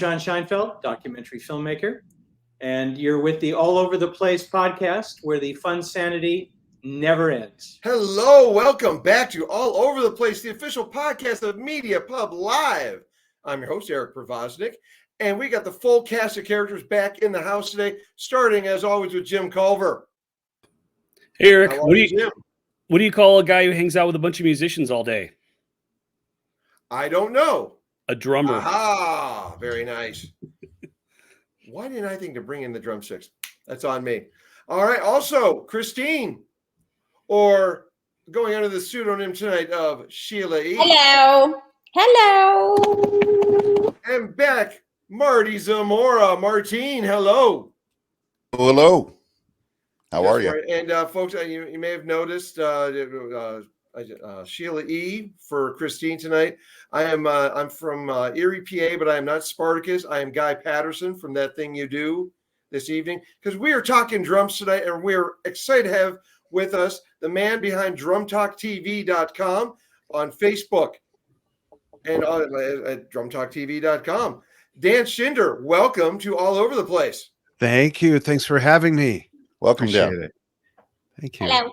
John Scheinfeld, documentary filmmaker, and you're with the All Over the Place podcast, where the fun sanity never ends. Hello, welcome back to All Over the Place, the official podcast of Media Pub Live. I'm your host, Eric Provoznik, and we got the full cast of characters back in the house today, starting as always with Jim Culver. Hey, Eric, what do you call a guy who hangs out with a bunch of musicians all day? I don't know. A drummer. Aha, very nice. Why didn't I think to bring in the drumsticks? That's on me. All right, also, Christine, or going under the pseudonym tonight of Sheila E. Hello. Hello. And back, Marty Zamora. Martine, hello. Hello. How are you? Right. And folks, you may have noticed Sheila E for Christine tonight. I'm from Erie, PA, but I am not Spartacus. I am Guy Patterson from That Thing You Do this evening, because we are talking drums tonight, and we're excited to have with us the man behind DrumTalkTV.com on Facebook and at DrumTalkTV.com. Dan Shinder, welcome to All Over the Place. Thank you. Thanks for having me. Welcome, Appreciate Dan. it. Thank you. Hello.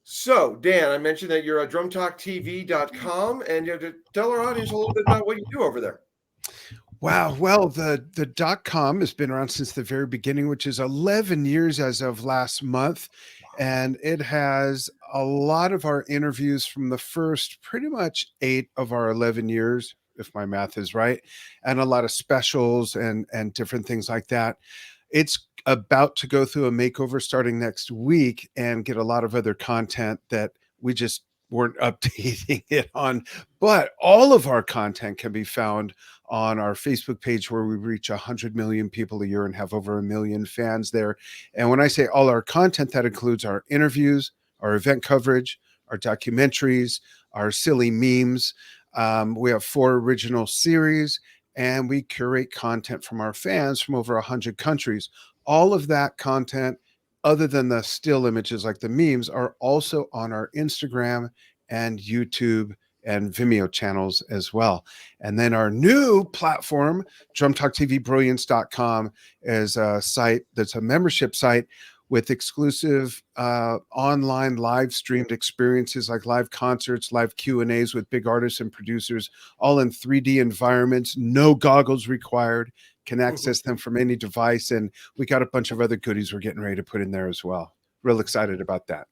So, Dan, I mentioned that you're at DrumTalkTV.com, and you have to tell our audience a little bit about what you do over there. Wow. Well, the .com has been around since the very beginning, which is 11 years as of last month. And it has a lot of our interviews from the first pretty much 8 of our 11 years, if my math is right, and a lot of specials and different things like that. It's about to go through a makeover starting next week and get a lot of other content that we just weren't updating it on. But all of our content can be found on our Facebook page, where we reach 100 million people a year and have over 1 million fans there. And when I say all our content, that includes our interviews, our event coverage, our documentaries, our silly memes. We have 4 original series, and we curate content from our fans from over 100 countries. All of that content, other than the still images like the memes, are also on our Instagram and YouTube and Vimeo channels as well. And then our new platform, DrumTalkTVBrilliance.com, is a site that's a membership site with exclusive online live streamed experiences like live concerts, live Q&As with big artists and producers, all in 3D environments, no goggles required, can access them from any device. And we got a bunch of other goodies we're getting ready to put in there as well. Real excited about that.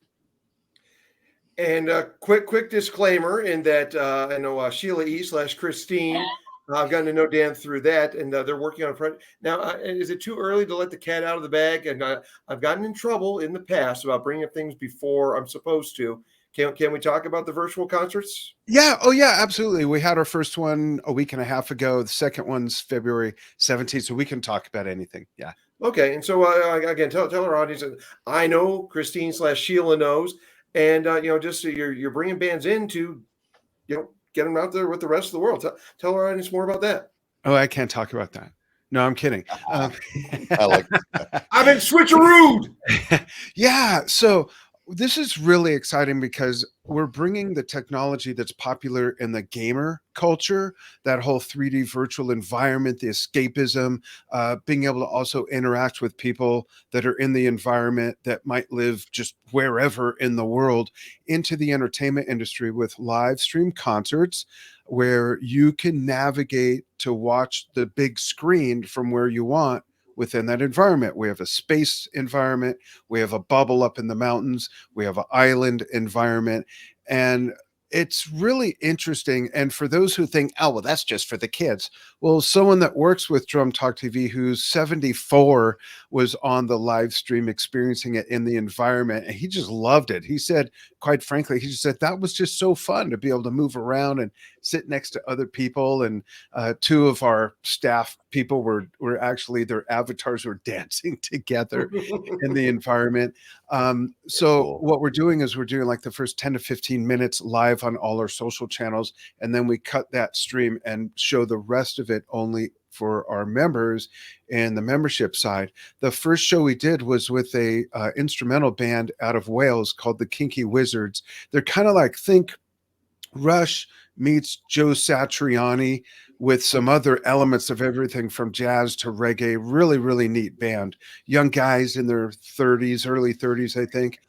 And a quick disclaimer in that I know Sheila E / Christine, I've gotten to know Dan through that, and they're working on a project. Now, is it too early to let the cat out of the bag? And I've gotten in trouble in the past about bringing up things before I'm supposed to. Can we talk about the virtual concerts? Yeah. Oh, yeah, absolutely. We had our first one a week and a half ago. The second one's February 17th, so we can talk about anything. Yeah. Okay. And so, again, tell our audience, I know Christine / Sheila knows, and, just so you're bringing bands in to, get them out there with the rest of the world. Tell our audience more about that. Oh, I can't talk about that. No, I'm kidding. I like that. I've been switcherooed. Yeah. So this is really exciting because we're bringing the technology that's popular in the gamer culture, that whole 3D virtual environment, the escapism, being able to also interact with people that are in the environment that might live just wherever in the world, into the entertainment industry with live stream concerts where you can navigate to watch the big screen from where you want within that environment. We have a space environment, we have a bubble up in the mountains, we have an island environment, and it's really interesting. And for those who think, oh, well, that's just for the kids. Well, someone that works with Drum Talk TV, who's 74, was on the live stream experiencing it in the environment, and he just loved it. He said, quite frankly, he just said that was just so fun to be able to move around and sit next to other people. And 2 of our staff people were actually, their avatars were dancing together in the environment. So Cool. what we're doing is we're doing like the first 10 to 15 minutes live on all our social channels, and then we cut that stream and show the rest of it only for our members and the membership side. The first show we did was with a instrumental band out of Wales called the Kinky Wizards. They're kind of like, think Rush meets Joe Satriani with some other elements of everything from jazz to reggae. Really, really neat band. Young guys in their 30s, early 30s, I think.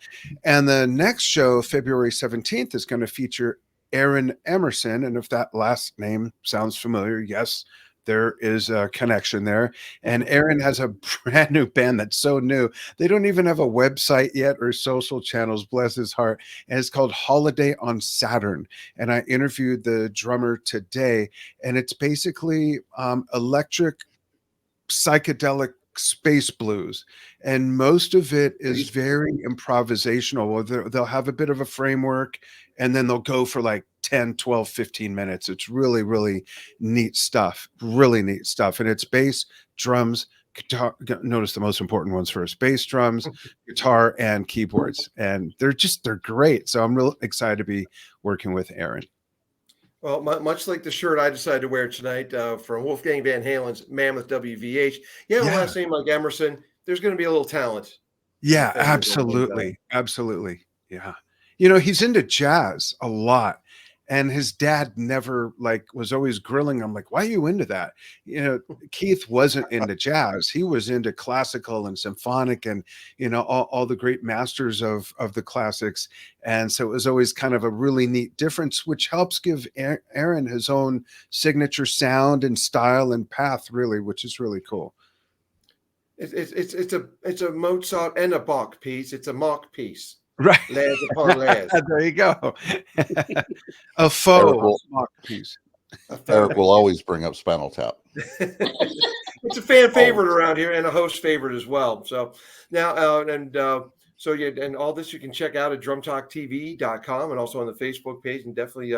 And the next show, February 17th, is going to feature Aaron Emerson. And if that last name sounds familiar, yes, there is a connection there. And Aaron has a brand new band that's so new. They don't even have a website yet or social channels, bless his heart. And it's called Holiday on Saturn. And I interviewed the drummer today. And it's basically electric psychedelic space blues, and most of it is very improvisational. They'll have a bit of a framework, and then they'll go for like 10, 12, 15 minutes. It's really, really neat stuff. Really neat stuff. And it's bass, drums, guitar. Notice the most important ones first: bass, drums, guitar, and keyboards. And they're great. So I'm real excited to be working with Aaron. Well, much like the shirt I decided to wear tonight from Wolfgang Van Halen's Mammoth WVH. Yeah, last name like Emerson. There's going to be a little talent. Yeah, absolutely. Absolutely. Yeah. You know, he's into jazz a lot. And his dad never was always grilling him, like, why are you into that? You know, Keith wasn't into jazz. He was into classical and symphonic and, you know, all the great masters of the classics. And so it was always kind of a really neat difference, which helps give Aaron his own signature sound and style and path, really, which is really cool. It's a Mozart and a Bach piece. It's a Mach piece. Right. Layers upon layers. There you go. A faux mock piece. Eric will always bring up Spinal Tap. It's a fan favorite around here and a host favorite as well. So now, and all this you can check out at drumtalktv.com and also on the Facebook page, and definitely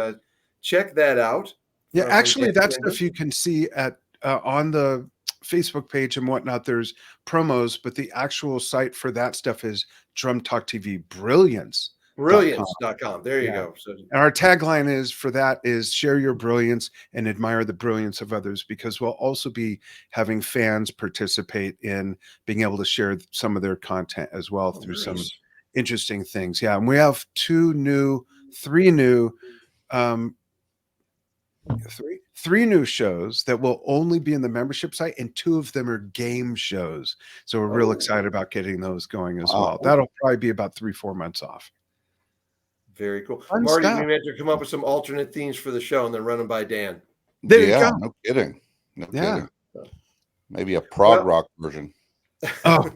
check that out. Yeah, actually, that stuff you can see at on the Facebook page and whatnot. There's promos, but the actual site for that stuff is Drum Talk TV Brilliance.com. There you go. So, and our tagline is share your brilliance and admire the brilliance of others, because we'll also be having fans participate in being able to share some of their content as well through some interesting things. Yeah. And we have three new shows that will only be in the membership site, and 2 of them are game shows. So we're real excited about getting those going as well. That'll probably be about 3-4 months off. Very cool. Marty, we meant to come up with some alternate themes for the show and then run them by Dan. There you go. No kidding. No kidding. Maybe a prog rock version. Oh,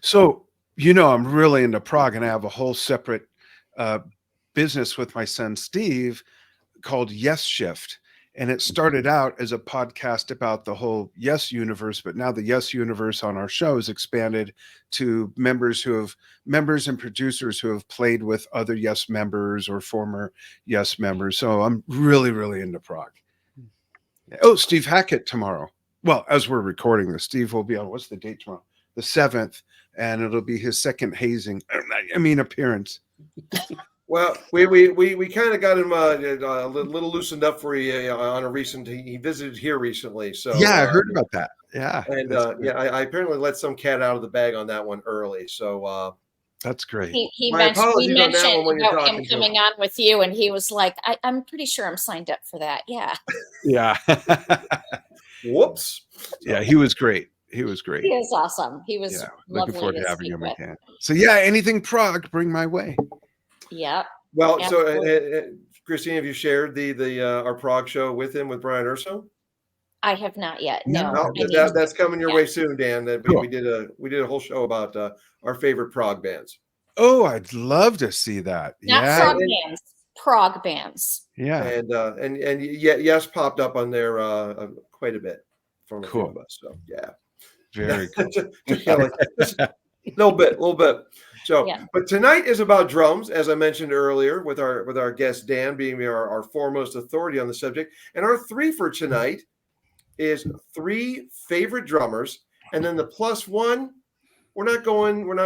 so, you know, I'm really into prog, and I have a whole separate business with my son, Steve, called Yes Shift. And it started out as a podcast about the whole Yes universe, but now the Yes universe on our show has expanded to members and producers who have played with other Yes members or former Yes members. So I'm really, really into prog. Oh, Steve Hackett tomorrow. Well, as we're recording this, Steve will be on, what's the date tomorrow? The 7th, and it'll be his second appearance. Well, we kind of got him a little loosened up for you on a recent. He visited here recently, so yeah, I heard about that. Yeah, and I apparently let some cat out of the bag on that one early. So that's great. We mentioned about him coming on with you, and he was like, "I'm pretty sure I'm signed up for that." Yeah. Yeah. Whoops. Yeah, he was great. He was great. He was awesome. He was looking forward to having him again. So yeah, anything prog, bring my way. Yeah. Well, so Christine, have you shared the our prog show with him with Brian Urso? I have not yet. No. That's coming your way soon, Dan. That we did a whole show about our favorite prog bands. Oh, I'd love to see that. Not prog bands, prog bands. Yeah. And Yes popped up on there quite a bit from a few of us. So yeah. Very cool. A little bit. So, but tonight is about drums, as I mentioned earlier, with our guest Dan being our foremost authority on the subject. And our Threefer tonight is 3 favorite drummers, and then the +1. We're not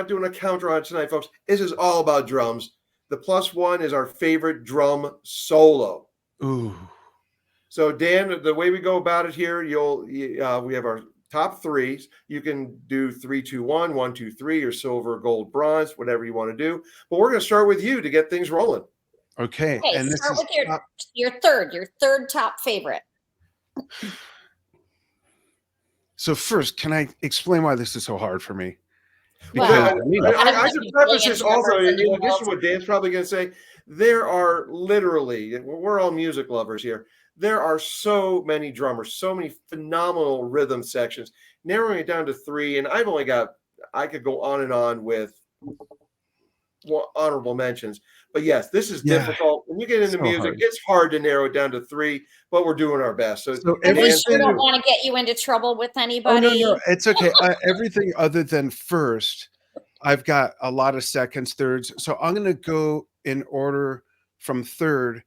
doing a counter on it tonight, folks. This is all about drums. The +1 is our favorite drum solo. Ooh. So Dan, the way we go about it here, we have our top 3s. You can do 3, 2, 1, 1, 2, 3, or silver, gold, bronze, whatever you want to do. But we're going to start with you to get things rolling. Okay. And start with your third top favorite. So first, can I explain why this is so hard for me? Well, I should preface this also, in addition to what Dan's probably going to say, there are literally, we're all music lovers here. There are so many drummers, so many phenomenal rhythm sections, narrowing it down to 3. And I could go on and on with honorable mentions. But yes, this is difficult. When you get into music, it's hard to narrow it down to 3, but we're doing our best. So we sure don't want to get you into trouble with anybody. Oh, no, it's okay. Everything other than first, I've got a lot of seconds, thirds. So I'm going to go in order from third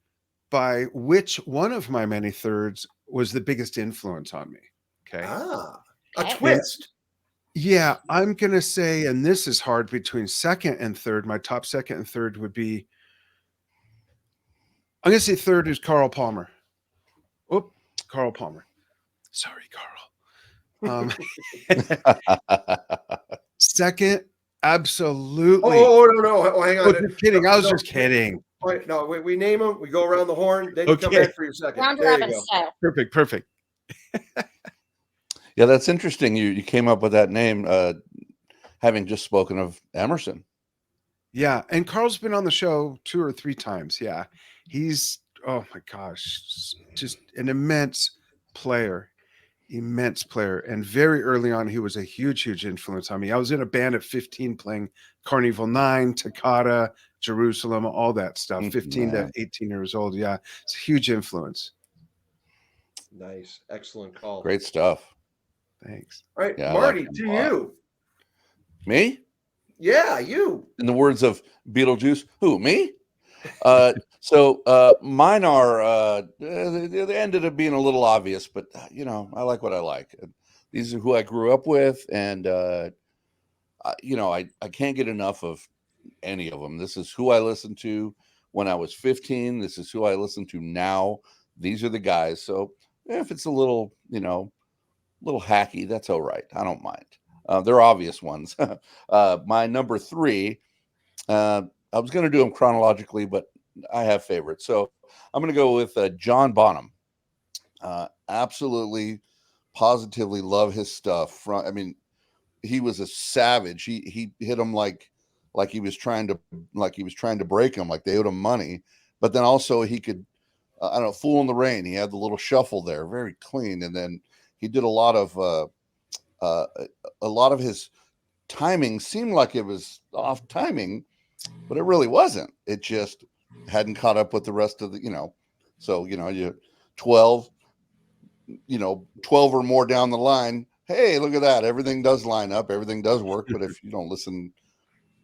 by which one of my many thirds was the biggest influence on me. Okay. A twist. Yeah, I'm going to say, and this is hard between second and third. My top second and third would be, I'm going to say third is Carl Palmer. Oh, Carl Palmer. Sorry, Carl. Second, absolutely. No, hang on. Just kidding. I was just kidding. Wait, no, we name them. We go around the horn. Then you come back for your second. Round robin style. Perfect. Yeah, that's interesting. You came up with that name, having just spoken of Emerson. Yeah, and Carl's been on the show 2 or 3 times. Yeah, he's, oh my gosh, just an immense player. And very early on, he was a huge influence on me. I was in a band at 15 playing Carnival 9, Toccata, Jerusalem, all that stuff, 15 to 18 years old. Yeah, it's a huge influence. Nice. Excellent call. Great stuff. Thanks. All right, Yeah, Marty, to you. Me? Yeah, you. In the words of Beetlejuice, who, me? So mine are they ended up being a little obvious, but I like what I like. These are who I grew up with, and I can't get enough of any of them. This is who I listened to when I was 15. This is who I listen to now. These are the guys. So if it's a little hacky, that's all right. I don't mind. They're obvious ones. My number 3, I was going to do them chronologically, but I have favorites. So I'm going to go with John Bonham. Absolutely, positively love his stuff. He was a savage. He hit him like he was trying to break him, like they owed him money. But then also he could, Fool in the Rain. He had the little shuffle there, very clean. And then he did a lot of his timing seemed like it was off timing, but it really wasn't. It just hadn't caught up with the rest of the, so, you 12 or more down the line. Hey, look at that. Everything does line up. Everything does work. But if you don't listen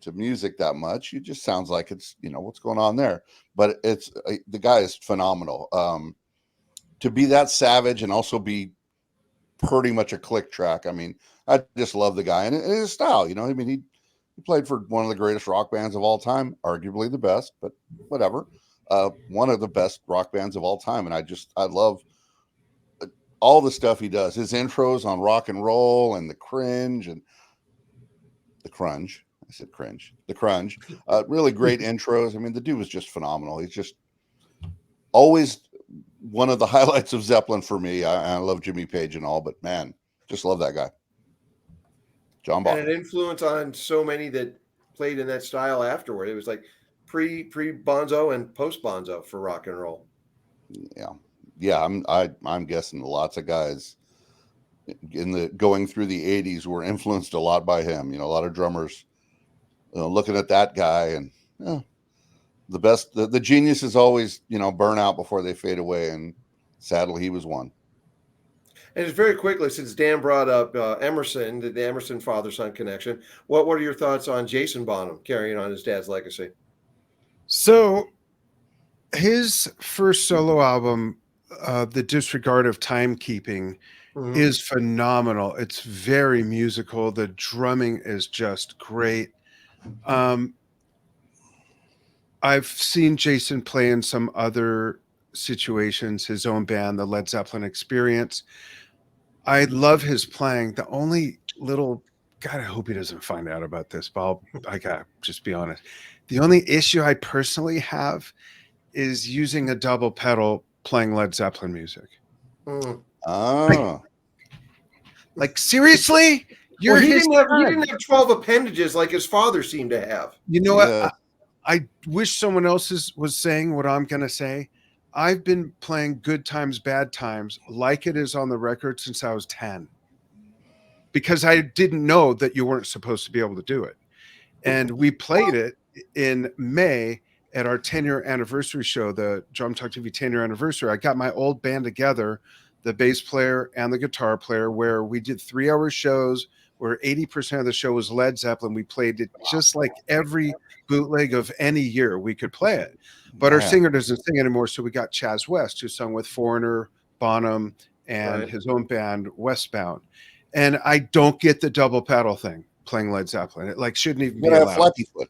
to music that much, it just sounds like it's, what's going on there. But the guy is phenomenal. To be that savage and also be pretty much a click track. I just love the guy and his style, he played for one of the greatest rock bands of all time, arguably the best, but whatever. One of the best rock bands of all time. And I love all the stuff he does. His intros on rock and roll and the crunge. I said cringe. The crunge. Really great intros. The dude was just phenomenal. He's just always one of the highlights of Zeppelin for me. I love Jimmy Page and all, but man, just love that guy. John Bonham. And an influence on so many that played in that style afterward. It was like pre Bonzo and post Bonzo for rock and roll. Yeah. I'm guessing lots of guys going through the 80s were influenced a lot by him. A lot of drummers looking at that guy, and the best, the genius is always burn out before they fade away, and sadly he was one. And just very quickly, since Dan brought up Emerson, the Emerson father-son connection, what are your thoughts on Jason Bonham carrying on his dad's legacy? So his first solo album, The Disregard of Timekeeping, is phenomenal. It's very musical. The drumming is just great. I've seen Jason play in some other situations, his own band, the Led Zeppelin Experience. I love his playing. The only little, God, I hope he doesn't find out about this, but I gotta just be honest. The only issue I personally have is using a double pedal playing Led Zeppelin music. Oh. Like seriously, you're Well, he his didn't have 12 appendages like his father seemed to have. You know Yeah. what? I wish someone else was saying what I'm going to say. I've been playing Good Times, Bad Times like it is on the record since I was 10, because I didn't know that you weren't supposed to be able to do it. And we played it in May at our 10-year anniversary show, the Drum Talk TV 10-year anniversary. I got my old band together, the bass player and the guitar player, where we did 3-hour shows where 80% of the show was Led Zeppelin. We played it just like every bootleg of any year we could play it. But our singer doesn't sing anymore, so we got Chaz West, who sung with Foreigner, Bonham, and his own band, Westbound. And I don't get the double pedal thing playing Led Zeppelin. It like shouldn't even be allowed. Flappy foot.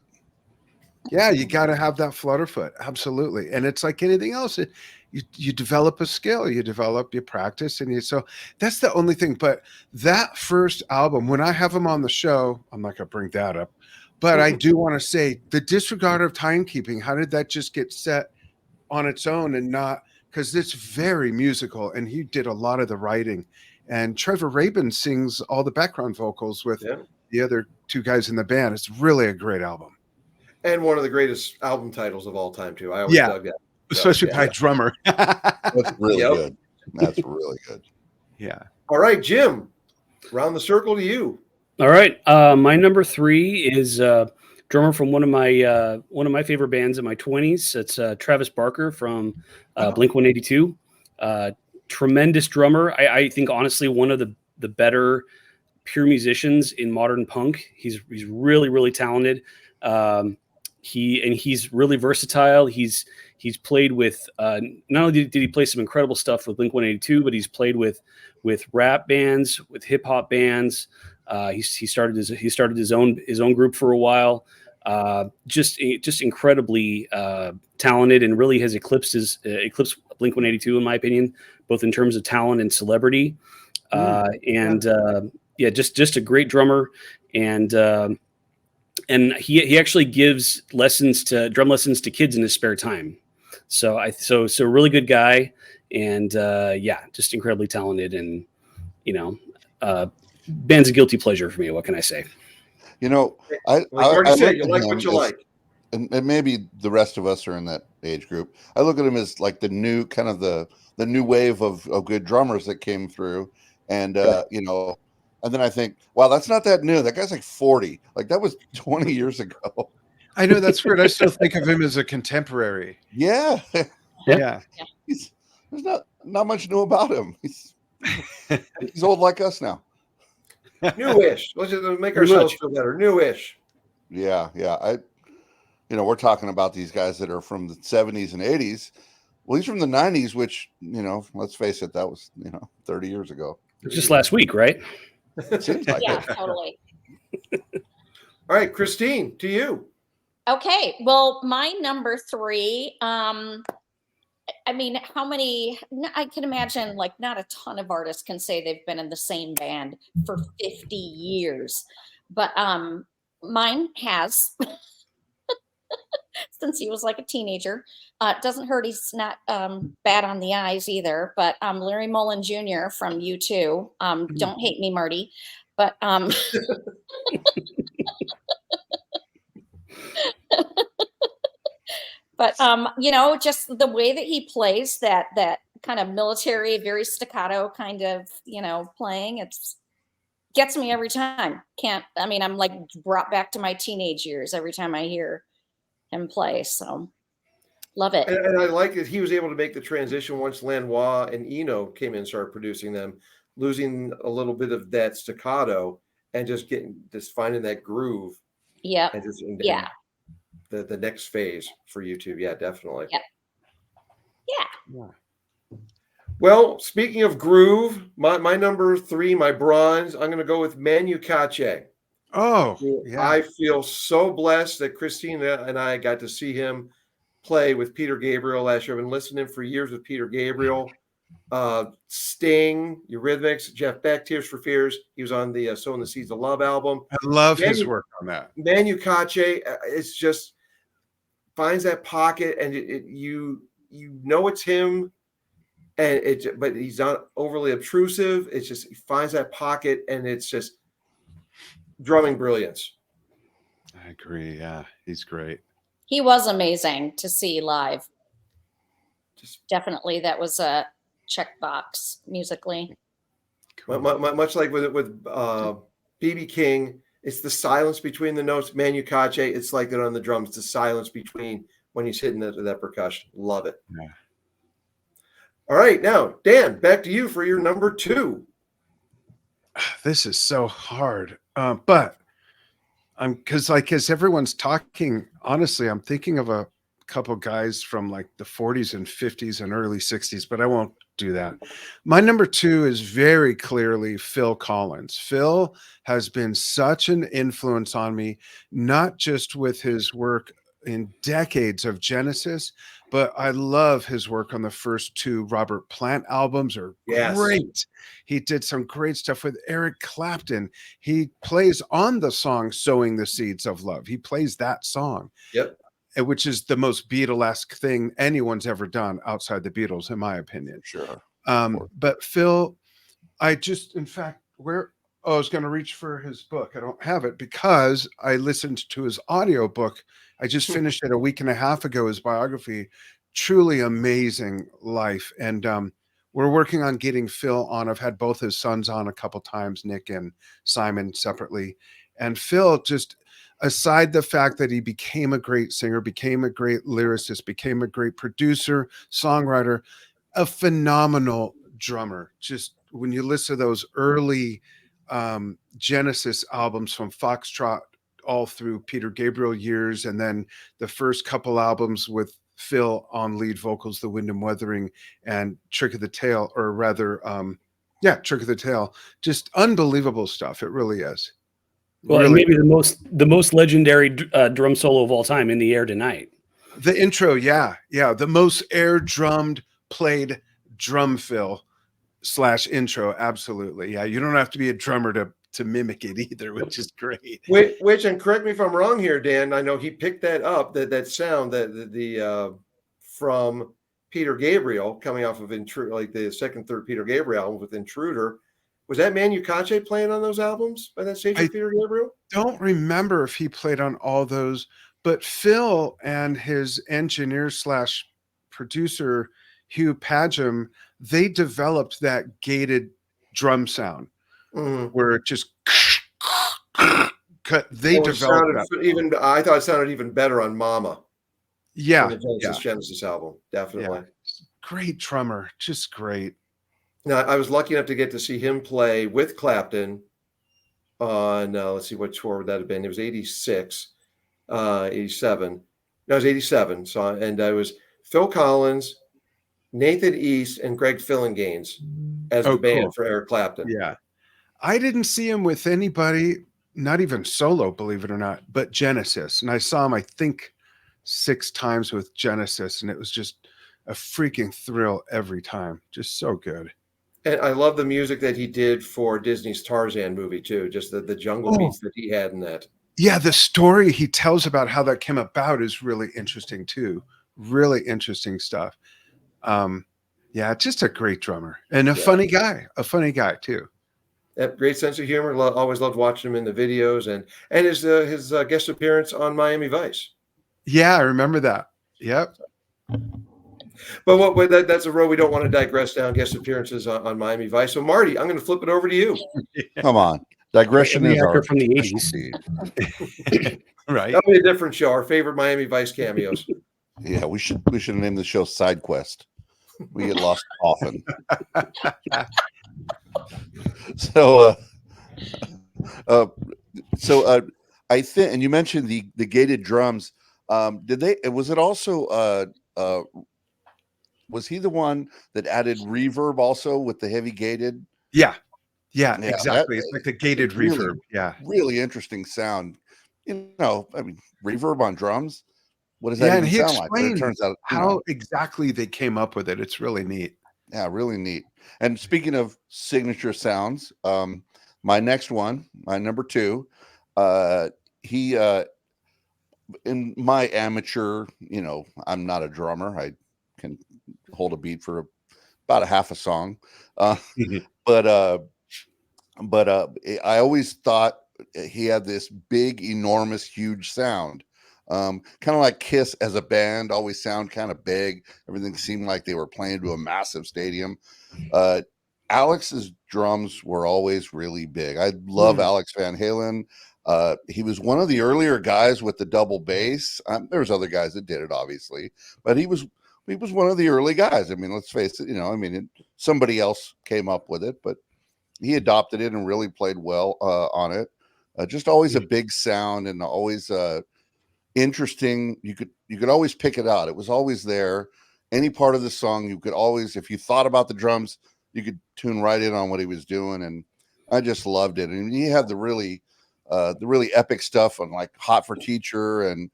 Yeah, you got to have that flutterfoot. Absolutely. And it's like anything else. You develop a skill, you practice, and so that's the only thing. But that first album, when I have him on the show, I'm not going to bring that up, but I do want to say the disregard of timekeeping. How did that just get set on its own and not, because it's very musical and he did a lot of the writing. And Trevor Rabin sings all the background vocals with the other two guys in the band. It's really a great album. And one of the greatest album titles of all time, too. I always dug that. Especially by a drummer. That's really good. That's really good. Yeah. All right, Jim, round the circle to you. All right. My number 3 is drummer from one of my favorite bands in my 20s. It's Travis Barker from Blink-182. Tremendous drummer. I think honestly one of the better pure musicians in modern punk. He's really, really talented. He's really versatile. He's played with not only did he play some incredible stuff with Blink-182, but he's played with rap bands, with hip hop bands. He started his own group for a while. Just incredibly talented, and really has eclipsed Blink-182 in my opinion, both in terms of talent and celebrity. Just a great drummer, and he actually gives drum lessons to kids in his spare time. So really good guy, and just incredibly talented, and band's a guilty pleasure for me. What can I say? Like you said, you like what you like. And maybe the rest of us are in that age group. I look at him as like the new kind of the new wave of good drummers that came through, and and then I think, wow, that's not that new. That guy's like 40. Like that was 20 years ago. I know, that's weird. I still think of him as a contemporary. Yeah. Yeah. There's not much new about him. He's old like us now. Newish. Let's just make ourselves feel better. Newish. Yeah. We're talking about these guys that are from the 70s and 80s. Well, he's from the 90s, which, let's face it, that was, 30 years ago. It was just last week, right? It seems like Yeah, it. totally. All right, Christine, to you. Okay. Well, my number 3, I mean, I can imagine like not a ton of artists can say they've been in the same band for 50 years, but mine has since he was like a teenager. Doesn't hurt he's not bad on the eyes either, but Larry Mullen Jr. from U2. Don't hate me, Marty, but but just the way that he plays that kind of military, very staccato kind of playing, it's gets me every time. I'm like brought back to my teenage years every time I hear him play. So love it. And I like that he was able to make the transition once Lanois and Eno came in and started producing them, losing a little bit of that staccato and just finding that groove. Yeah. And just the next phase for YouTube. Yeah, definitely. Yep. Yeah. Well, speaking of groove, my number 3, my bronze, I'm going to go with Manu Katché. Oh, yeah. I feel so blessed that Christina and I got to see him play with Peter Gabriel last year. I've been listening for years with Peter Gabriel, Sting, Eurythmics, Jeff Beck, Tears for Fears. He was on the Sowing the Seeds of Love album. I love his work on that. Manu Katché, it's just finds that pocket, and you know it's him but he's not overly obtrusive. It's just he finds that pocket, and it's just drumming brilliance. I agree. Yeah, he's great. He was amazing to see live. Just Definitely, that was a checkbox musically. Cool. much like with BB King, it's the silence between the notes. Manu Katché, it's like that on the drums. The silence between when he's hitting that percussion. Love it. Yeah. All right, now Dan, back to you for your number 2. This is so hard, but I'm because like as everyone's talking, honestly, I'm thinking of a couple guys from like the 40s and 50s and early 60s, but I won't do that. My number 2 is very clearly Phil Collins. Phil has been such an influence on me, not just with his work in decades of Genesis, but I love his work on the first 2 Robert Plant albums are Yes. great. He did some great stuff with Eric Clapton. He plays on the song Sowing the Seeds of Love. He plays that song. Yep. Which is the most Beatlesque thing anyone's ever done outside the Beatles, in my opinion. Sure. But Phil, I just, in fact, I was going to reach for his book. I don't have it because I listened to his audiobook. I just finished it a week and a half ago, his biography. Truly amazing life. And we're working on getting Phil on. I've had both his sons on a couple times, Nick and Simon separately. And Phil, just aside the fact that he became a great singer, became a great lyricist, became a great producer, songwriter, a phenomenal drummer. Just when you listen to those early Genesis albums from Foxtrot all through Peter Gabriel years, and then the first couple albums with Phil on lead vocals, The Wind and Wuthering and Trick of the Tail, or rather, Trick of the Tail. Just unbelievable stuff. It really is. Well, Really and maybe the most legendary drum solo of all time, In the Air Tonight. the intro, yeah, the most air drummed played drum fill / intro, absolutely. Yeah, you don't have to be a drummer to mimic it either, which is great. Which, and correct me if I'm wrong here, Dan. I know he picked that up, that sound, from Peter Gabriel coming off of Intruder, like the second, third Peter Gabriel album with Intruder. Was that Manu Katché playing on those albums by that stage with Peter Gabriel? Don't remember if he played on all those, but Phil and his engineer / producer Hugh Padgham, they developed that gated drum sound where it just cut. They developed that. I thought it sounded even better on Mama. Yeah, the Genesis album, definitely. Yeah. Great drummer, just great. Now, I was lucky enough to get to see him play with Clapton on, let's see, what tour would that have been? It was 86, 87. No, it was 87. So, and I was Phil Collins, Nathan East, and Greg Fillinganes as the band for Eric Clapton. Yeah. I didn't see him with anybody, not even solo, believe it or not, but Genesis. And I saw him, I think, 6 times with Genesis, and it was just a freaking thrill every time. Just so good. And I love the music that he did for Disney's Tarzan movie too. Just the jungle beats that he had in that. Yeah, the story he tells about how that came about is really interesting too. Really interesting stuff. Just a great drummer and a funny guy. A funny guy too. Great sense of humor. Always loved watching him in the videos and his guest appearance on Miami Vice. Yeah, I remember that. Yep. But that's a road we don't want to digress down. Guest appearances on Miami Vice. So Marty, I'm going to flip it over to you. Come on, digression is our from the 80s. Right. That'll be a different show. Our favorite Miami Vice cameos. Yeah, we should name the show Side Quest. We get lost often. So I think, and you mentioned the gated drums. Was it also was he the one that added reverb also with the heavy gated? Yeah, exactly. It's like the gated reverb. Yeah, really interesting sound. You know, I mean, reverb on drums. What does that even sound like? But it turns out how exactly they came up with it. It's really neat. Yeah, really neat. And speaking of signature sounds, my next one, my number 2, he in my amateur, I'm not a drummer. I can hold a beat for about a half a song. Mhm. But I always thought he had this big, enormous, huge sound. Kind of like Kiss as a band always sound kind of big. Everything seemed like they were playing to a massive stadium. Alex's drums were always really big. I love Alex Van Halen. He was one of the earlier guys with the double bass. There was other guys that did it, obviously, but he was one of the early guys. I mean, let's face it. Somebody else came up with it, but he adopted it and really played well on it. Just always a big sound and always interesting. You could always pick it out. It was always there. Any part of the song, you could always, if you thought about the drums, you could tune right in on what he was doing, and I just loved it. And he had the really epic stuff on like Hot for Teacher and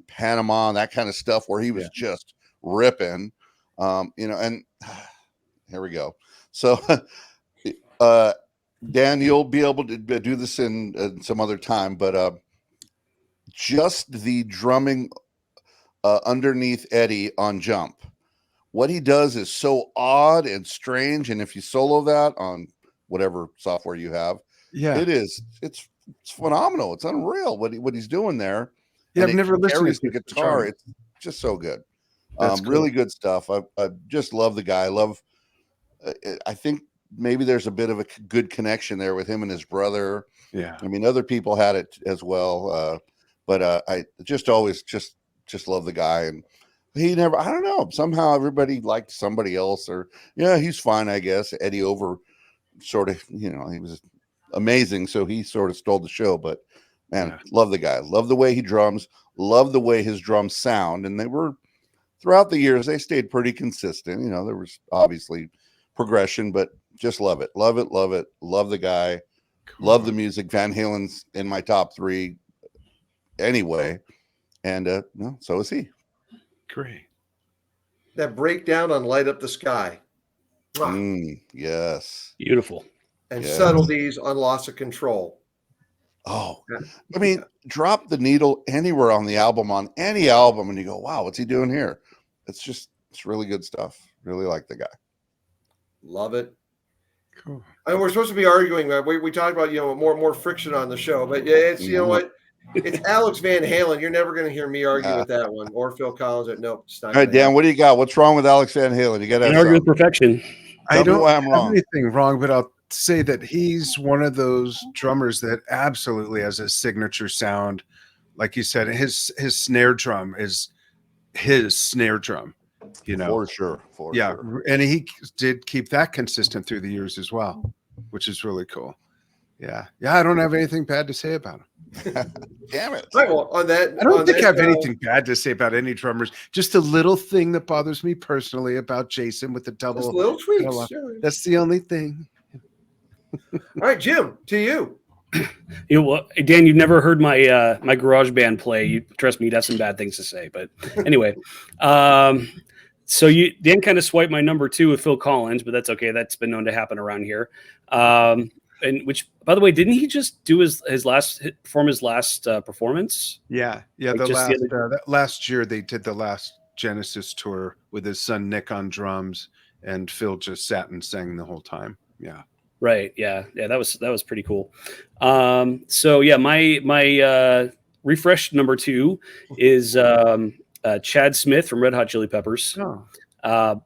Panama and that kind of stuff where he was just ripping. And here we go. So Dan, you'll be able to do this in some other time, but just the drumming underneath Eddie on Jump. What he does is so odd and strange, and if you solo that on whatever software you have, it's phenomenal. It's unreal what he's doing there. Yeah, And I've never listened carries to the guitar. It's just so good. Really good stuff. I just love the guy. I think maybe there's a bit of a good connection there with him and his brother. Yeah. I mean, other people had it as well. But I just always just love the guy. And he never, I don't know, somehow everybody liked somebody else, or he's fine, I guess. Eddie Over sort of, he was amazing, so he sort of stole the show. But man, love the guy, love the way he drums, love the way his drums sound. And they were, throughout the years, they stayed pretty consistent. There was obviously progression, but just love it, love the guy. Cool. Love the music. Van Halen's in my top 3 anyway, and so is he. Great. That breakdown on Light Up the Sky. Yes. Beautiful. And subtleties on Loss of Control. Oh, I mean, drop the needle anywhere on the album, on any album, and you go, wow, what's he doing here? It's really good stuff. Really like the guy. Love it. Cool. I mean, we're supposed to be arguing. We talked about more friction on the show, but it's you know what, it's Alex Van Halen. You're never going to hear me argue with that one, or Phil Collins. Nope. It's not. All right, Dan, happen. What do you got? What's wrong with Alex Van Halen? You got to argue with perfection. I don't why I'm wrong. have anything wrong, but I'll say that he's one of those drummers that absolutely has a signature sound. Like you said, his snare drum is his snare drum. For sure. And he did keep that consistent through the years as well, which is really cool. Yeah, I don't have anything bad to say about him. Damn it! Right, well, on that, I don't think I have anything bad to say about any drummers. Just a little thing that bothers me personally about Jason with the double. Just little tweaks. That's the only thing. All right, Jim, to you. Dan, you've never heard my my garage band play. You trust me, that's some bad things to say. But anyway, so Dan kind of swiped my number 2 with Phil Collins, but that's okay. That's been known to happen around here. And which, by the way, didn't he just do his last performance? Yeah. Last year they did the last Genesis tour with his son Nick on drums, and Phil just sat and sang the whole time. Yeah. Right. Yeah. That was pretty cool. So yeah, my refresh number 2 is Chad Smith from Red Hot Chili Peppers.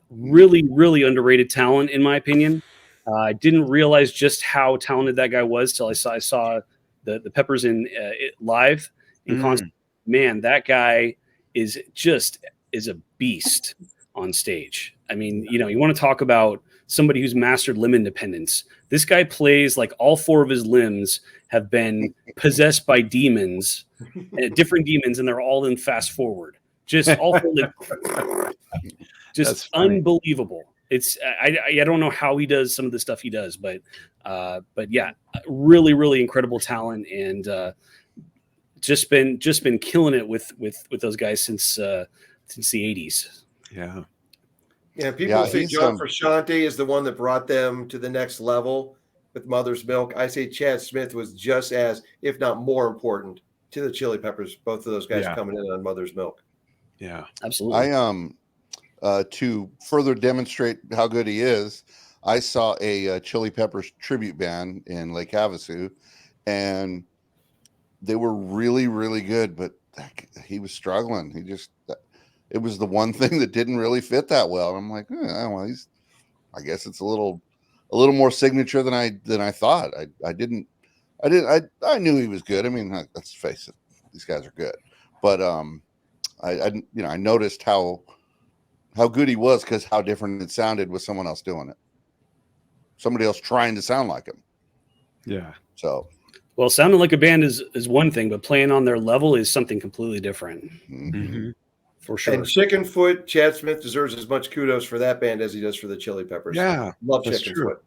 Really, really underrated talent in my opinion. I didn't realize just how talented that guy was till I saw the Peppers in live in concert. Man, that guy is a beast on stage. I mean, you want to talk about somebody who's mastered limb independence. This guy plays like all 4 of his limbs have been possessed by demons, different demons, and they're all in fast forward. Just all just unbelievable. It's I don't know how he does some of the stuff he does, but yeah, really, really incredible talent, and just been killing it with those guys since the 80s. Yeah. Yeah, people say John Frusciante is the one that brought them to the next level with Mother's Milk. I say Chad Smith was just as, if not more important, to the Chili Peppers. Both of those guys coming in on Mother's Milk. Yeah, absolutely. to further demonstrate how good he is, I saw a Chili Peppers tribute band in Lake Havasu, and they were really, really good, but he was struggling. It was the one thing that didn't really fit that well. And I'm like, well, I guess it's a little more signature than I thought. I knew he was good. I mean, let's face it, these guys are good, but I noticed how good he was because how different it sounded with someone else doing it. Somebody else trying to sound like him. Yeah. So, well, sounding like a band is one thing, but playing on their level is something completely different. Mm-hmm. For sure. And Chickenfoot, Chad Smith deserves as much kudos for that band as he does for the Chili Peppers. Yeah, love that's Chickenfoot.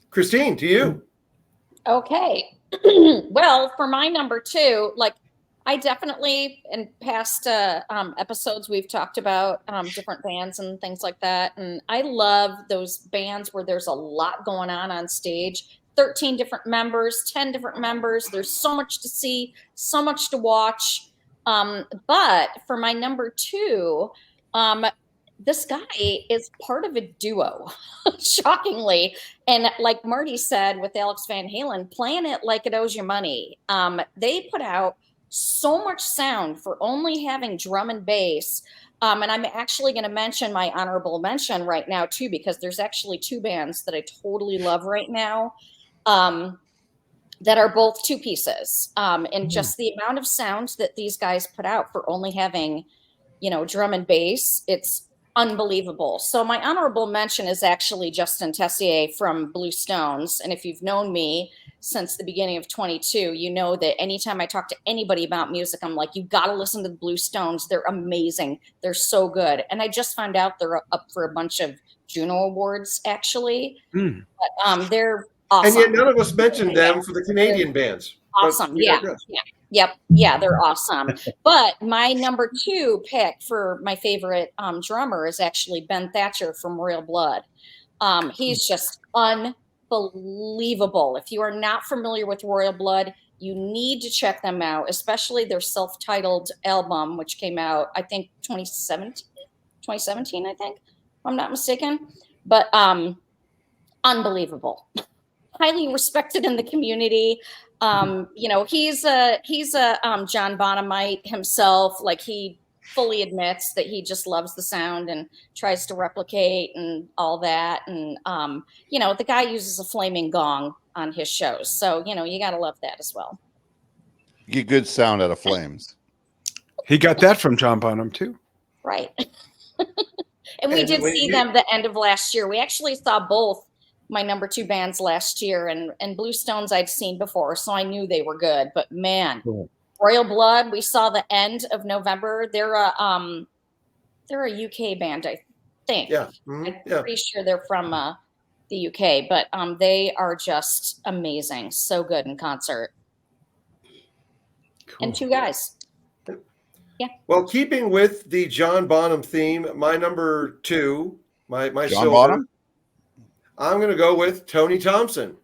Christine, to you. Okay. Well, for my number 2, like I definitely in past episodes we've talked about different bands and things like that, and I love those bands where there's a lot going on stage. 13 different members, 10 different members. There's so much to see, so much to watch. But for my number 2, this guy is part of a duo, shockingly. And like Marty said with Alex Van Halen, playing it like it owes you money. They put out so much sound for only having drum and bass. And I'm actually going to mention my honorable mention right now, too, because there's actually 2 bands that I totally love right now that are both 2 pieces. And just the amount of sound that these guys put out for only having, drum and bass, it's unbelievable. So my honorable mention is actually Justin Tessier from Blue Stones. And if you've known me since the beginning of 22, you know that anytime I talk to anybody about music, I'm like, you got to listen to the Blue Stones. They're amazing. They're so good. And I just found out they're up for a bunch of Juno Awards, actually. But, they're awesome. And yet none of us mentioned them for the Canadian bands. Awesome. Yeah. Yeah, they're awesome. But my number 2 pick for my favorite drummer is actually Ben Thatcher from Royal Blood. He's just unbelievable. If you are not familiar with Royal Blood, you need to check them out, especially their self-titled album, which came out, I think, 2017, I think, if I'm not mistaken. But unbelievable. Highly respected in the community. He's a John Bonhamite himself. Like, he fully admits that he just loves the sound and tries to replicate and all that. And the guy uses a flaming gong on his shows, so you got to love that as well. You get good sound out of flames. He got that from John Bonham too, right? And we did see them the end of last year. We actually saw both my number 2 bands last year, and Blue Stones I'd seen before, so I knew they were good. But man, cool. Royal Blood, we saw the end of November. They're a UK band, I think. Yeah, I'm pretty sure they're from the UK, but they are just amazing, so good in concert. Cool. And 2 guys. Yeah. Well, keeping with the John Bonham theme, my number 2, my John silver. Bonham? I'm going to go with Tony Thompson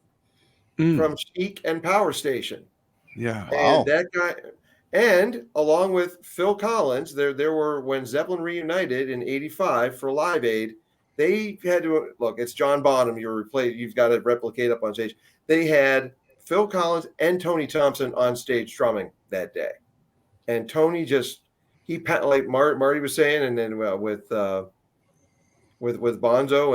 from Chic and Power Station. Yeah. And that guy, and along with Phil Collins, there were, when Zeppelin reunited in '85 for Live Aid, they had to, look, it's John Bonham, you've got to replicate up on stage. They had Phil Collins and Tony Thompson on stage drumming that day. And Tony just, like Marty was saying, and then with Bonzo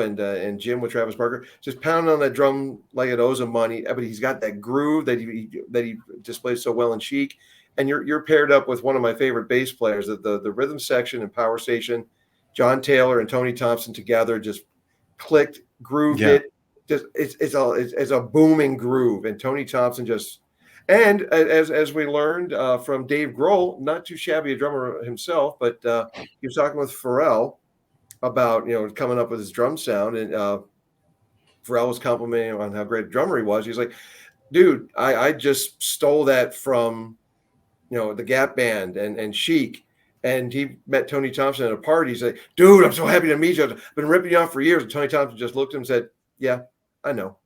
and Jim with Travis Barker, just pounding on that drum like it owes him money. But he's got that groove that he displays so well in Chic. And you're paired up with one of my favorite bass players. The rhythm section and Power Station, John Taylor and Tony Thompson together just clicked, grooved it. Just it's a booming groove. And Tony Thompson just, and as we learned from Dave Grohl, not too shabby a drummer himself, but he was talking with Pharrell about coming up with his drum sound, and Pharrell was complimenting him on how great a drummer he was. He's like, dude, I just stole that from the Gap Band and Chic. And he met Tony Thompson at a party. He's like, dude, I'm so happy to meet you. I've been ripping you off for years. And Tony Thompson just looked at him and said, yeah, I know.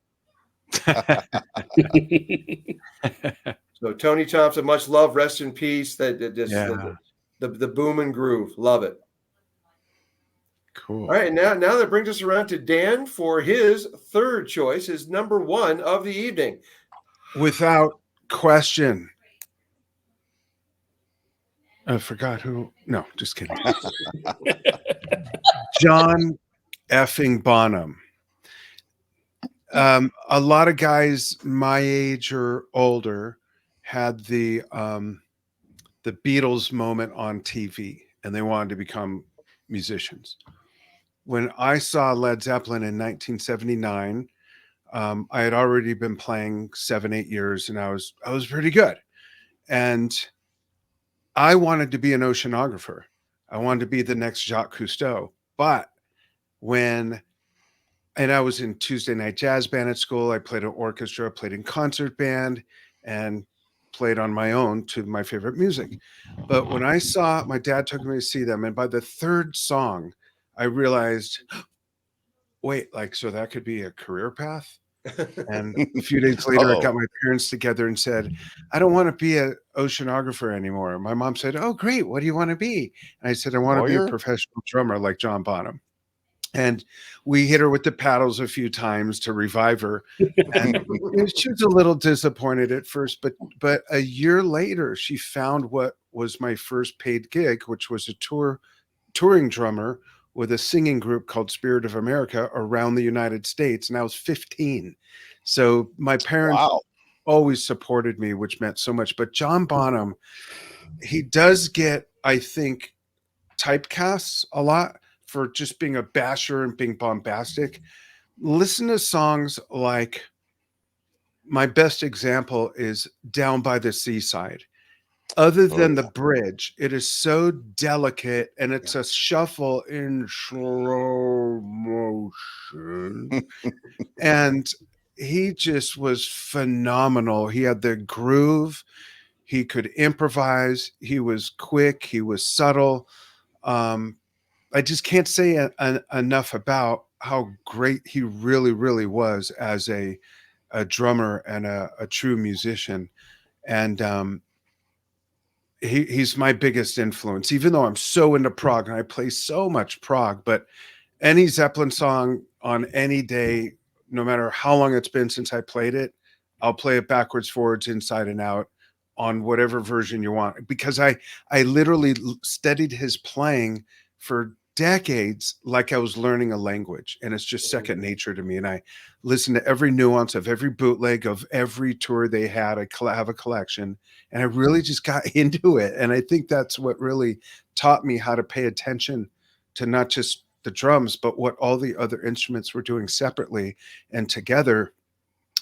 So Tony Thompson, much love, rest in peace. The boom and groove, love it. Cool. All right, now that brings us around to Dan for his third choice, his number one of the evening. Without question. I forgot who. No, just kidding. John effing Bonham. A lot of guys my age or older had the Beatles moment on TV, and they wanted to become musicians. When I saw Led Zeppelin in 1979, I had already been playing 7-8 years, and I was pretty good. And I wanted to be an oceanographer. I wanted to be the next Jacques Cousteau. But and I was in Tuesday night jazz band at school. I played in orchestra, played in concert band, and played on my own to my favorite music. But when I saw, my dad took me to see them, and by the third song, I realized, wait, like, so that could be a career path? And a few days later, I got my parents together and said, I don't want to be an oceanographer anymore. My mom said, oh, great. What do you want to be? And I said, I want to be a professional drummer like John Bonham. And we hit her with the paddles a few times to revive her. And she was a little disappointed at first, but a year later, she found what was my first paid gig, which was a touring drummer with a singing group called Spirit of America around the United States. And I was 15. So my parents always supported me, which meant so much. But John Bonham, he does get, I think, typecasts a lot for just being a basher and being bombastic. Listen to songs like, my best example is Down by the Seaside. Other than the bridge, it is so delicate, and it's a shuffle in slow motion. And he just was phenomenal. He had the groove. He could improvise. He was quick. He was subtle. I just can't say enough about how great he really, really was as a drummer and a true musician. And he's my biggest influence, even though I'm so into prog and I play so much prog. But any Zeppelin song on any day, no matter how long it's been since I played it, I'll play it backwards, forwards, inside and out on whatever version you want, because I literally studied his playing for decades like I was learning a language, and it's just second nature to me. And I listen to every nuance of every bootleg of every tour they had. I have a collection, and I really just got into it. And I think that's what really taught me how to pay attention to not just the drums, but what all the other instruments were doing separately and together.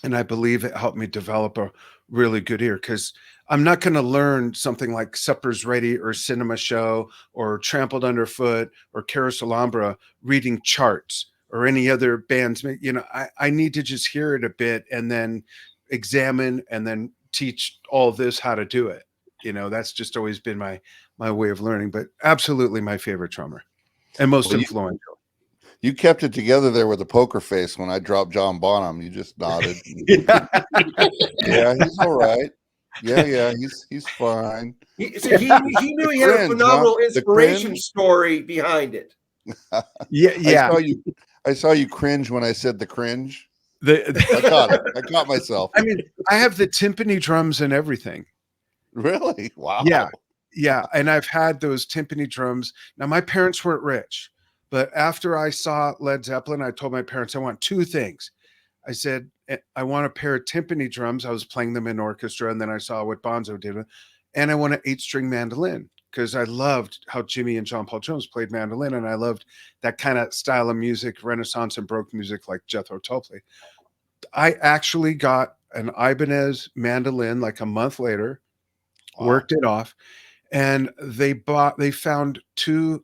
And I believe it helped me develop a really good ear, because I'm not going to learn something like Supper's Ready or Cinema Show or Trampled Underfoot or Carousel Alhambra reading charts or any other bands. You know, I need to just hear it a bit and then examine and then teach all this how to do it. You know, that's just always been my way of learning, but absolutely my favorite drummer and most influential. You kept it together there with a poker face when I dropped John Bonham. You just nodded. Yeah, he's all right. Yeah, he's fine. He knew he had a phenomenal inspiration story behind it. Yeah. I saw you cringe when I said the cringe. I caught it. I caught myself. I mean, I have the timpani drums and everything. Really? Wow. Yeah. And I've had those timpani drums. Now, my parents weren't rich, but after I saw Led Zeppelin, I told my parents I want two things. I said, I want a pair of timpani drums. I was playing them in orchestra, and then I saw what Bonzo did. And I want an 8-string mandolin, because I loved how Jimmy and John Paul Jones played mandolin, and I loved that kind of style of music, Renaissance and Baroque music like Jethro Tull played. I actually got an Ibanez mandolin like a month later, worked it off, and they found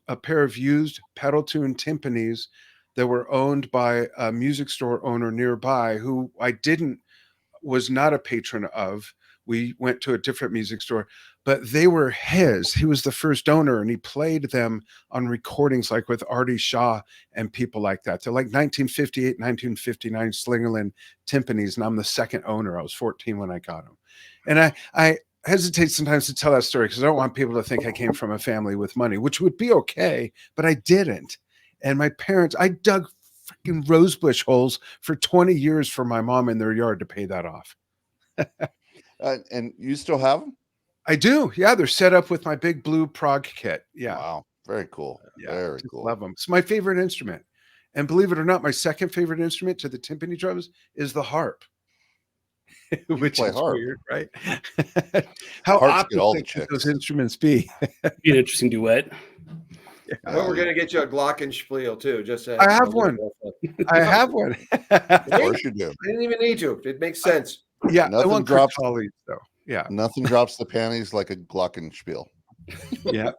a pair of used pedal tuned timpanis that were owned by a music store owner nearby, who was not a patron of. We went to a different music store, but they were his. He was the first owner, and he played them on recordings like with Artie Shaw and people like that. They're like 1958, 1959 Slingerland timpanis, and I'm the second owner. I was 14 when I got them. And I hesitate sometimes to tell that story because I don't want people to think I came from a family with money, which would be okay, but I didn't. And my parents, I dug freaking rosebush holes for 20 years for my mom in their yard to pay that off. And you still have them? I do. Yeah, they're set up with my big blue prog kit. Yeah. Wow. Very cool. Very Just cool. love them. It's my favorite instrument. And believe it or not, my second favorite instrument to the timpani drums is the harp. Which play is harp. weird, right? How Harps get all the opposite could those chicks. instruments be? Be an interesting duet. Well, we're gonna get you a glockenspiel too. Just I have one. I have one. Of course you do. I didn't even need to. It makes sense. Yeah, I Nothing want drops- Cricales, though. Yeah, Nothing drops the panties like a glockenspiel. yeah,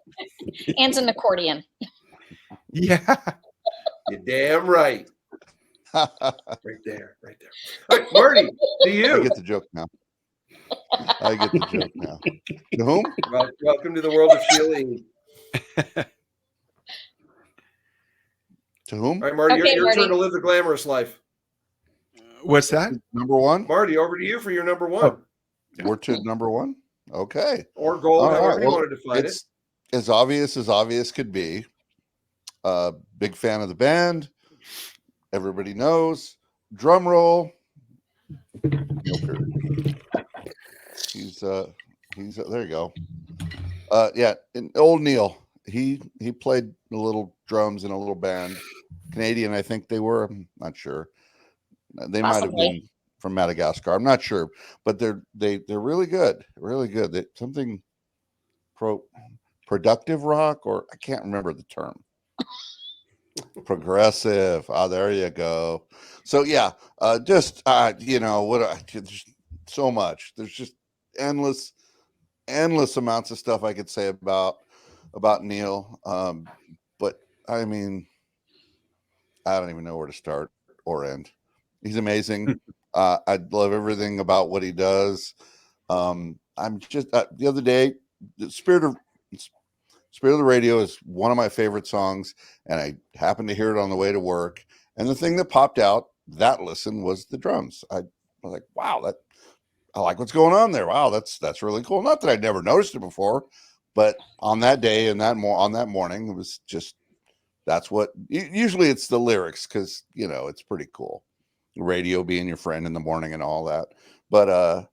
And an accordion. yeah. You're damn right. Right there. All right, Marty, to I you. get the joke now. I get the joke now. To whom? Welcome to the world of feeling. To whom? All right, Marty, Okay, your Marty. turn to live the glamorous life. What's that? Number one? Marty, over to you for your number one. We're to number one? Okay. Or gold, All right, however you well, want to define it. It's as obvious could be. Big fan of the band. Everybody knows. Drum roll. Neil Peart. He's there you go. Yeah, and old Neil. He played a little drums in a little band. Canadian, I think they were. I'm not sure. They might have Possibly. been from Madagascar. I'm not sure, but they're really good. Really good. They, something productive rock, or I can't remember the term. Progressive. There you go. So yeah, just there's so much. There's just endless amounts of stuff I could say about Neil. But I mean, I don't even know where to start or end. He's amazing. I love everything about what he does. I'm just the other day, the Spirit of the Radio is one of my favorite songs, and I happened to hear it on the way to work. And the thing that popped out that listen was the drums. I was like, wow, I like what's going on there. Wow, that's really cool. Not that I'd never noticed it before, but on that day and on that morning, it was just that's what usually it's the lyrics because it's pretty cool. Radio being your friend in the morning and all that. But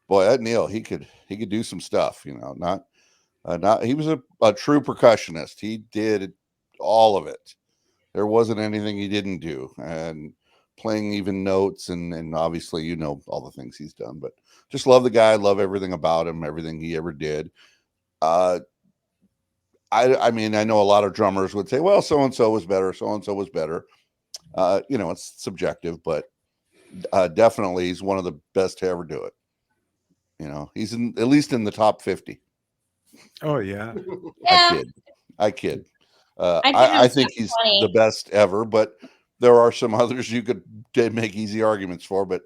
boy, that Neil, he could do some stuff. Not he was a true percussionist. He did all of it. There wasn't anything he didn't do, and playing even notes and obviously all the things he's done. But just love the guy, love everything about him, everything he ever did. I mean, I know a lot of drummers would say, well, so and so was better, so and so was better. It's subjective, but definitely he's one of the best to ever do it. He's at least in the top 50. Oh yeah. Yeah. I kid. I I think think it's he's funny. the best ever, but there are some others you could make easy arguments for, but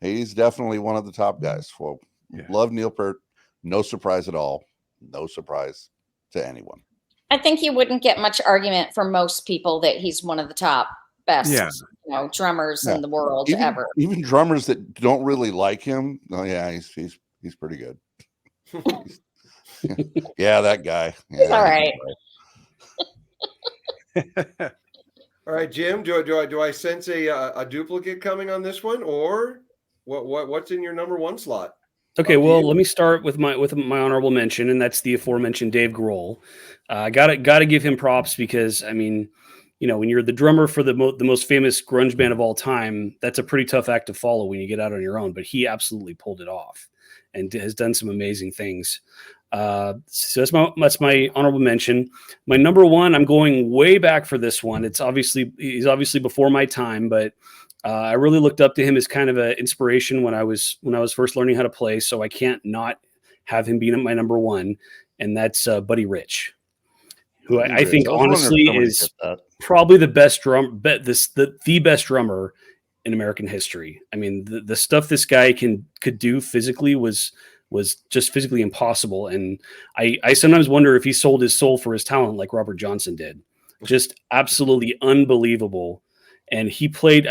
he's definitely one of the top guys. Well, Yeah. Love Neil Peart. No surprise at all. No surprise to anyone. I think you wouldn't get much argument from most people that he's one of the top best, drummers in the world ever. Even drummers that don't really like him. Oh yeah, he's pretty good. Yeah, that guy. Yeah, He's all right. All right, Jim. Do I sense a duplicate coming on this one, or what's in your number one slot? Okay, well, let me start with my honorable mention, and that's the aforementioned Dave Grohl. Gotta give him props because I mean, when you're the drummer for the most famous grunge band of all time, that's a pretty tough act to follow when you get out on your own. But he absolutely pulled it off, and has done some amazing things. So that's my honorable mention. My number one, I'm going way back for this one. He's obviously before my time, but I really looked up to him as kind of an inspiration when I was first learning how to play. So I can't not have him being my number one, and that's Buddy Rich, who I think honestly is probably the best the best drummer in American history. I mean, the stuff this guy could do physically was just physically impossible. And I sometimes wonder if he sold his soul for his talent like Robert Johnson did. Just absolutely unbelievable. And he played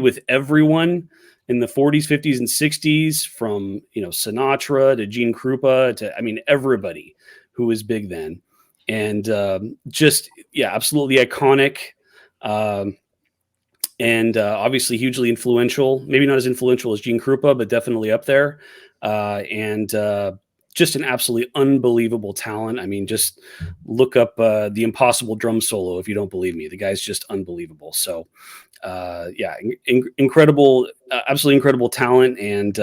with everyone in the 40s, 50s, and 60s, from Sinatra to Gene Krupa to everybody who was big then. And absolutely iconic. And obviously hugely influential. Maybe not as influential as Gene Krupa, but definitely up there. And just an absolutely unbelievable talent. I mean, just look up the Impossible drum solo if you don't believe me. The guy's just unbelievable. So, incredible, absolutely incredible talent, and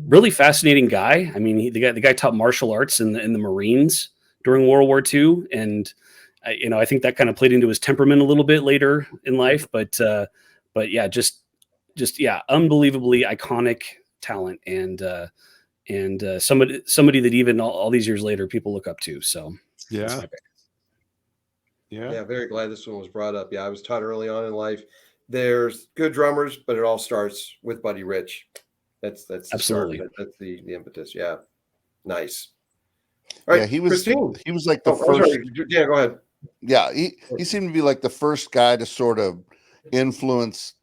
really fascinating guy. I mean, the guy taught martial arts in the Marines during World War II, and I think that kind of played into his temperament a little bit later in life. But yeah, just unbelievably iconic talent, and somebody that even all these years later people look up to. So that's Yeah. my pick. Yeah, very glad this one was brought up. Yeah, I was taught early on in life. There's good drummers, but it all starts with Buddy Rich. That's the Absolutely. start. That's the impetus. Yeah, nice. All right, Yeah, he was Christine. like the I'm first. sorry. Yeah, go ahead. Yeah, he seemed to be like the first guy to sort of influence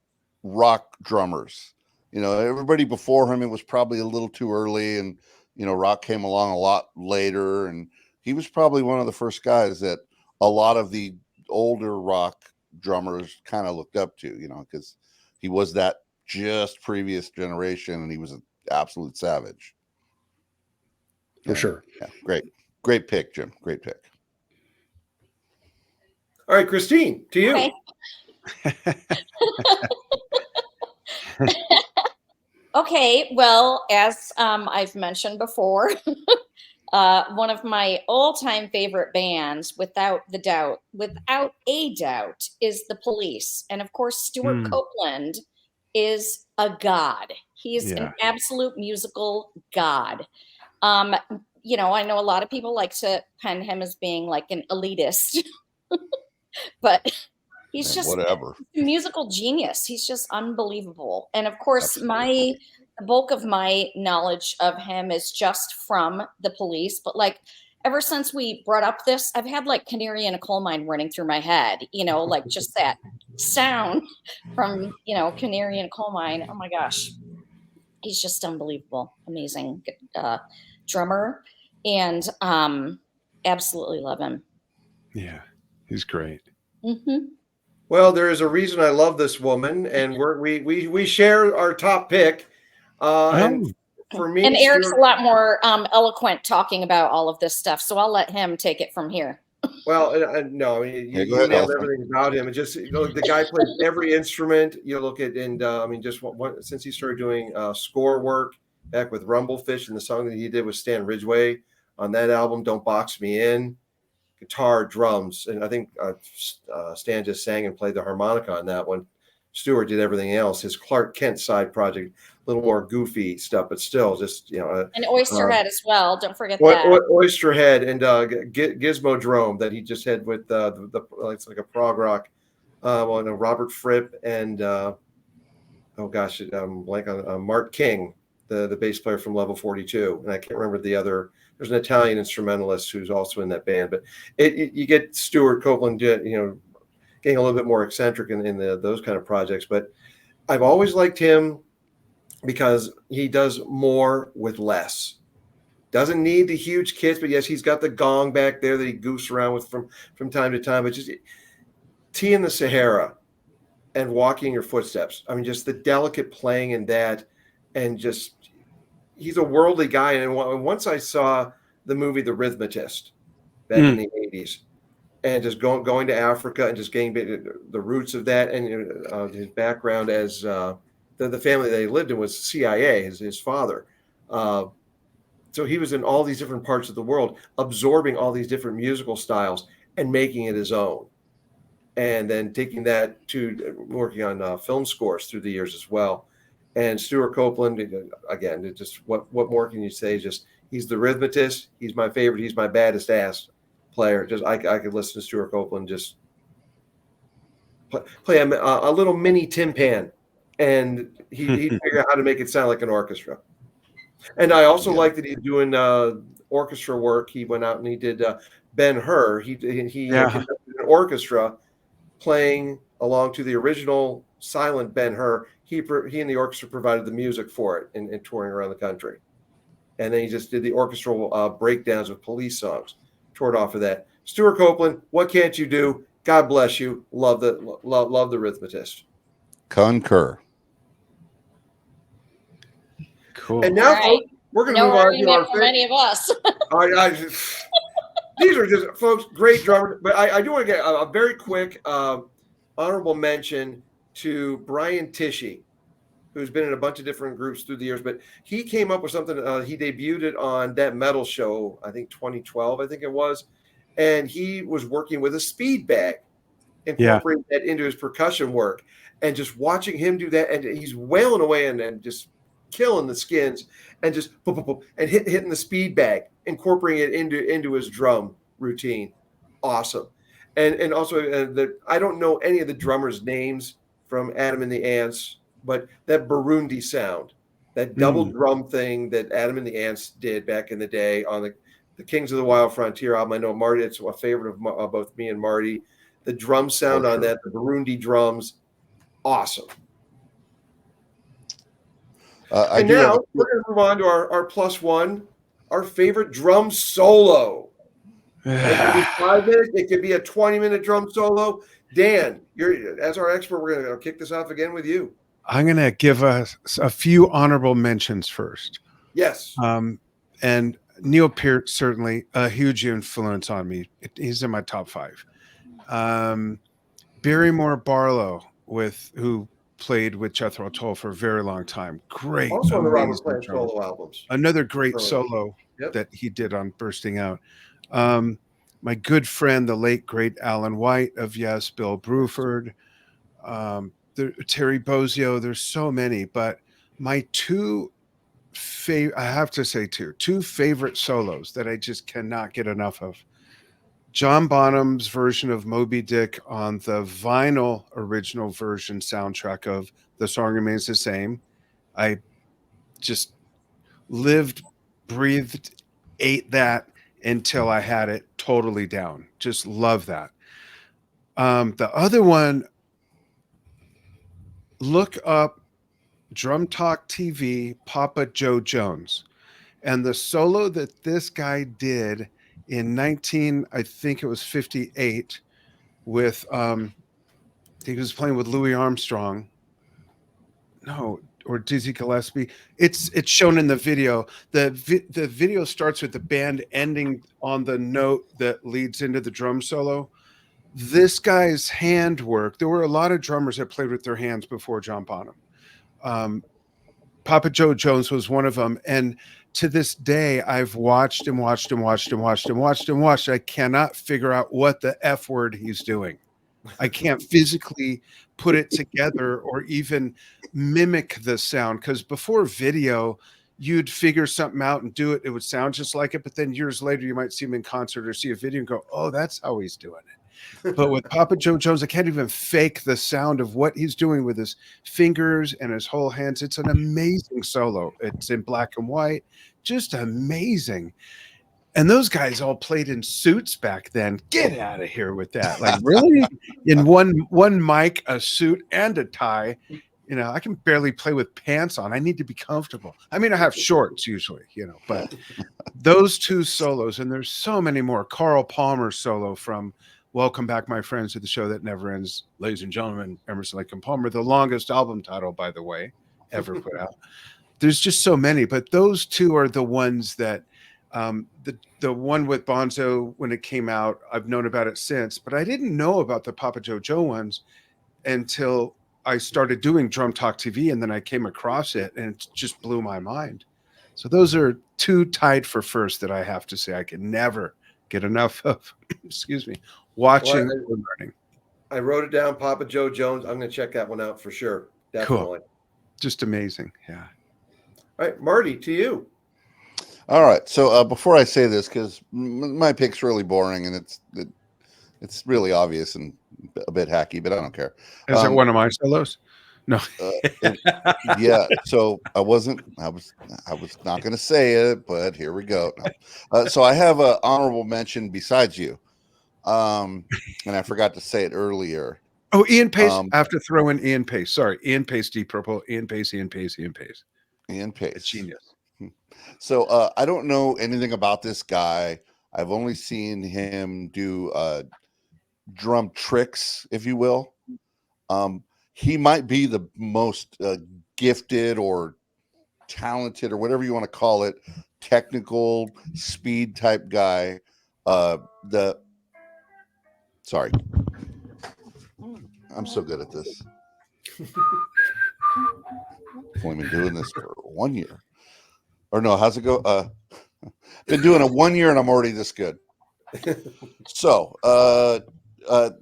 rock drummers. Everybody before him, it was probably a little too early, and rock came along a lot later, and he was probably one of the first guys that a lot of the older rock drummers kind of looked up to, because he was that just previous generation, and he was an absolute savage. For sure. Yeah, great pick, Jim. Great pick. All right, Christine, to you. Okay. Okay, well, as I've mentioned before, one of my all-time favorite bands, without a doubt, is The Police. And of course, Stuart Copeland is a god. He's an absolute musical god. I know a lot of people like to pen him as being like an elitist, but he's just whatever. a musical genius. He's just unbelievable. And of course, the bulk of my knowledge of him is just from The Police. But like ever since we brought up this, I've had like Canary in a Coal Mine running through my head, like just that sound from, Canary in a Coal Mine. Oh my gosh. He's just unbelievable. Amazing drummer. And absolutely love him. Yeah, he's great. Mm-hmm. Well, there is a reason I love this woman, and we share our top pick. And for me, and Eric's a lot more eloquent talking about all of this stuff, so I'll let him take it from here. Well, no, you nailed everything about him. And just the guy plays every instrument. You look at, and just since he started doing score work back with Rumblefish, and the song that he did with Stan Ridgway on that album, "Don't Box Me In," guitar, drums, and I think Stan just sang and played the harmonica on that one. Stuart did everything else. His Clark Kent side project, a little more goofy stuff, but still just, and Oysterhead as well. Don't forget that. Oysterhead and Gizmodrome that he just had with it's like a prog rock, Robert Fripp and blank on Mark King, the bass player from Level 42, and I can't remember the other. There's an Italian instrumentalist who's also in that band, but you get Stuart Copeland, getting a little bit more eccentric in those kind of projects. But I've always liked him because he does more with less. Doesn't need the huge kits, but yes, he's got the gong back there that he goofs around with from time to time. But just Tea in the Sahara and Walking Your Footsteps. I mean, just the delicate playing in that, and just he's a worldly guy. And once I saw the movie The Rhythmatist back in the 80s, and just going to Africa and just getting the roots of that, and his background as the family that he lived in was CIA, his father. So he was in all these different parts of the world, absorbing all these different musical styles and making it his own. And then taking that to working on film scores through the years as well. And Stuart Copeland, again, just what more can you say? Just he's the rhythmatist. He's my favorite. He's my baddest ass player. Just I could listen to Stuart Copeland just play a little mini timpan, and he'd figure out how to make it sound like an orchestra. And I also like that he's doing orchestra work. He went out and he did Ben-Hur. He conducted an orchestra playing along to the original silent Ben-Hur. He and the orchestra provided the music for it and touring around the country. And then he just did the orchestral breakdowns of police songs, toured off of that. Stuart Copeland, what can't you do? God bless you. Love the rhythmatist. Concur. Cool. And now, All right. folks, we're going to No move on to argument our from any of us. these are just, folks, great drummers. But I do want to get a very quick honorable mention to Brian Tishy, who's been in a bunch of different groups through the years. But he came up with something. He debuted it on that metal show, I think 2012, I think it was. And he was working with a speed bag, incorporating that into his percussion work. And just watching him do that, and he's wailing away and just killing the skins and just boop, boop, boop, and hitting the speed bag, incorporating it into his drum routine. Awesome. And also I don't know any of the drummers' names from Adam and the Ants, but that Burundi sound, that double drum thing that Adam and the Ants did back in the day on the Kings of the Wild Frontier album. I know Marty, it's a favorite of both me and Marty. The drum sound on that, the Burundi drums, awesome. And now we're going to move on to our plus one, our favorite drum solo. It could be 5 minutes. It could be a 20-minute drum solo. Dan, you're as our expert. We're going to kick this off again with you. I'm going to give us a few honorable mentions first. Yes. And Neil Peart, certainly a huge influence on me. He's in my top 5. Barrymore Barlow, who played with Jethro Tull for a very long time. Great. Also on the Robert amazing Plant drummer. solo albums. Another great solo that he did on Bursting Out. My good friend, the late, great Alan White of Yes, Bill Bruford, Terry Bozzio. There's so many, but my two favorite solos that I just cannot get enough of. John Bonham's version of Moby Dick on the vinyl original version soundtrack of The Song Remains the Same. I just lived, breathed, ate that until I had it totally down. Just love that. The other one, look up Drum Talk TV, Papa Joe Jones. And the solo that this guy did in I think it was 58 with, he was playing with Louis Armstrong. No, or Dizzy Gillespie. It's shown in the video. The video starts with the band ending on the note that leads into the drum solo. This guy's handwork. There were a lot of drummers that played with their hands before John Bonham. Papa Joe Jones was one of them, and to this day, I've watched and watched and watched and watched and watched and watched. I cannot figure out what the F word he's doing. I can't physically put it together or even mimic the sound, because before video, you'd figure something out and do it. It would sound just like it, but then years later, you might see him in concert or see a video and go, oh, that's how he's doing it. But with Papa Joe Jones, I can't even fake the sound of what he's doing with his fingers and his whole hands. It's an amazing solo. It's in black and white, just amazing. And those guys all played in suits back then. Get out of here with that. Like, really? In one mic, a suit, and a tie. You know, I can barely play with pants on. I need to be comfortable. I mean, I have shorts usually, but those two solos, and there's so many more. Carl Palmer solo from Welcome Back, My Friends, to the Show That Never Ends. Ladies and gentlemen, Emerson, Lake and Palmer, the longest album title, by the way, ever put out. There's just so many, but those two are the ones that the one with Bonzo, when it came out, I've known about it since, but I didn't know about the Papa Joe ones until I started doing Drum Talk TV, and then I came across it, and it just blew my mind. So those are two tied for first that I have to say I can never get enough of. Excuse me. Watching or learning. I wrote it down, Papa Joe Jones. I'm going to check that one out for sure. Definitely. Cool. Just amazing. Yeah. All right, Marty, to you. All right. So before I say this, because my pick's really boring and it's really obvious and a bit hacky, but I don't care. Is it one of my solos? No. Yeah. So I was not going to say it, but here we go. No. So I have an honorable mention besides you. And I forgot to say it earlier. Oh, Ian Pace. I have to throw in Ian Pace. Sorry. Ian Pace, Deep Purple. Ian Pace. Ian Pace. It's genius. So I don't know anything about this guy. I've only seen him do drum tricks, if you will. He might be the most gifted or talented or whatever you want to call it, technical speed type guy. Sorry, I'm so good at this. I've only been doing this for 1 year. Or no, how's it go? Been doing it 1 year and I'm already this good. So,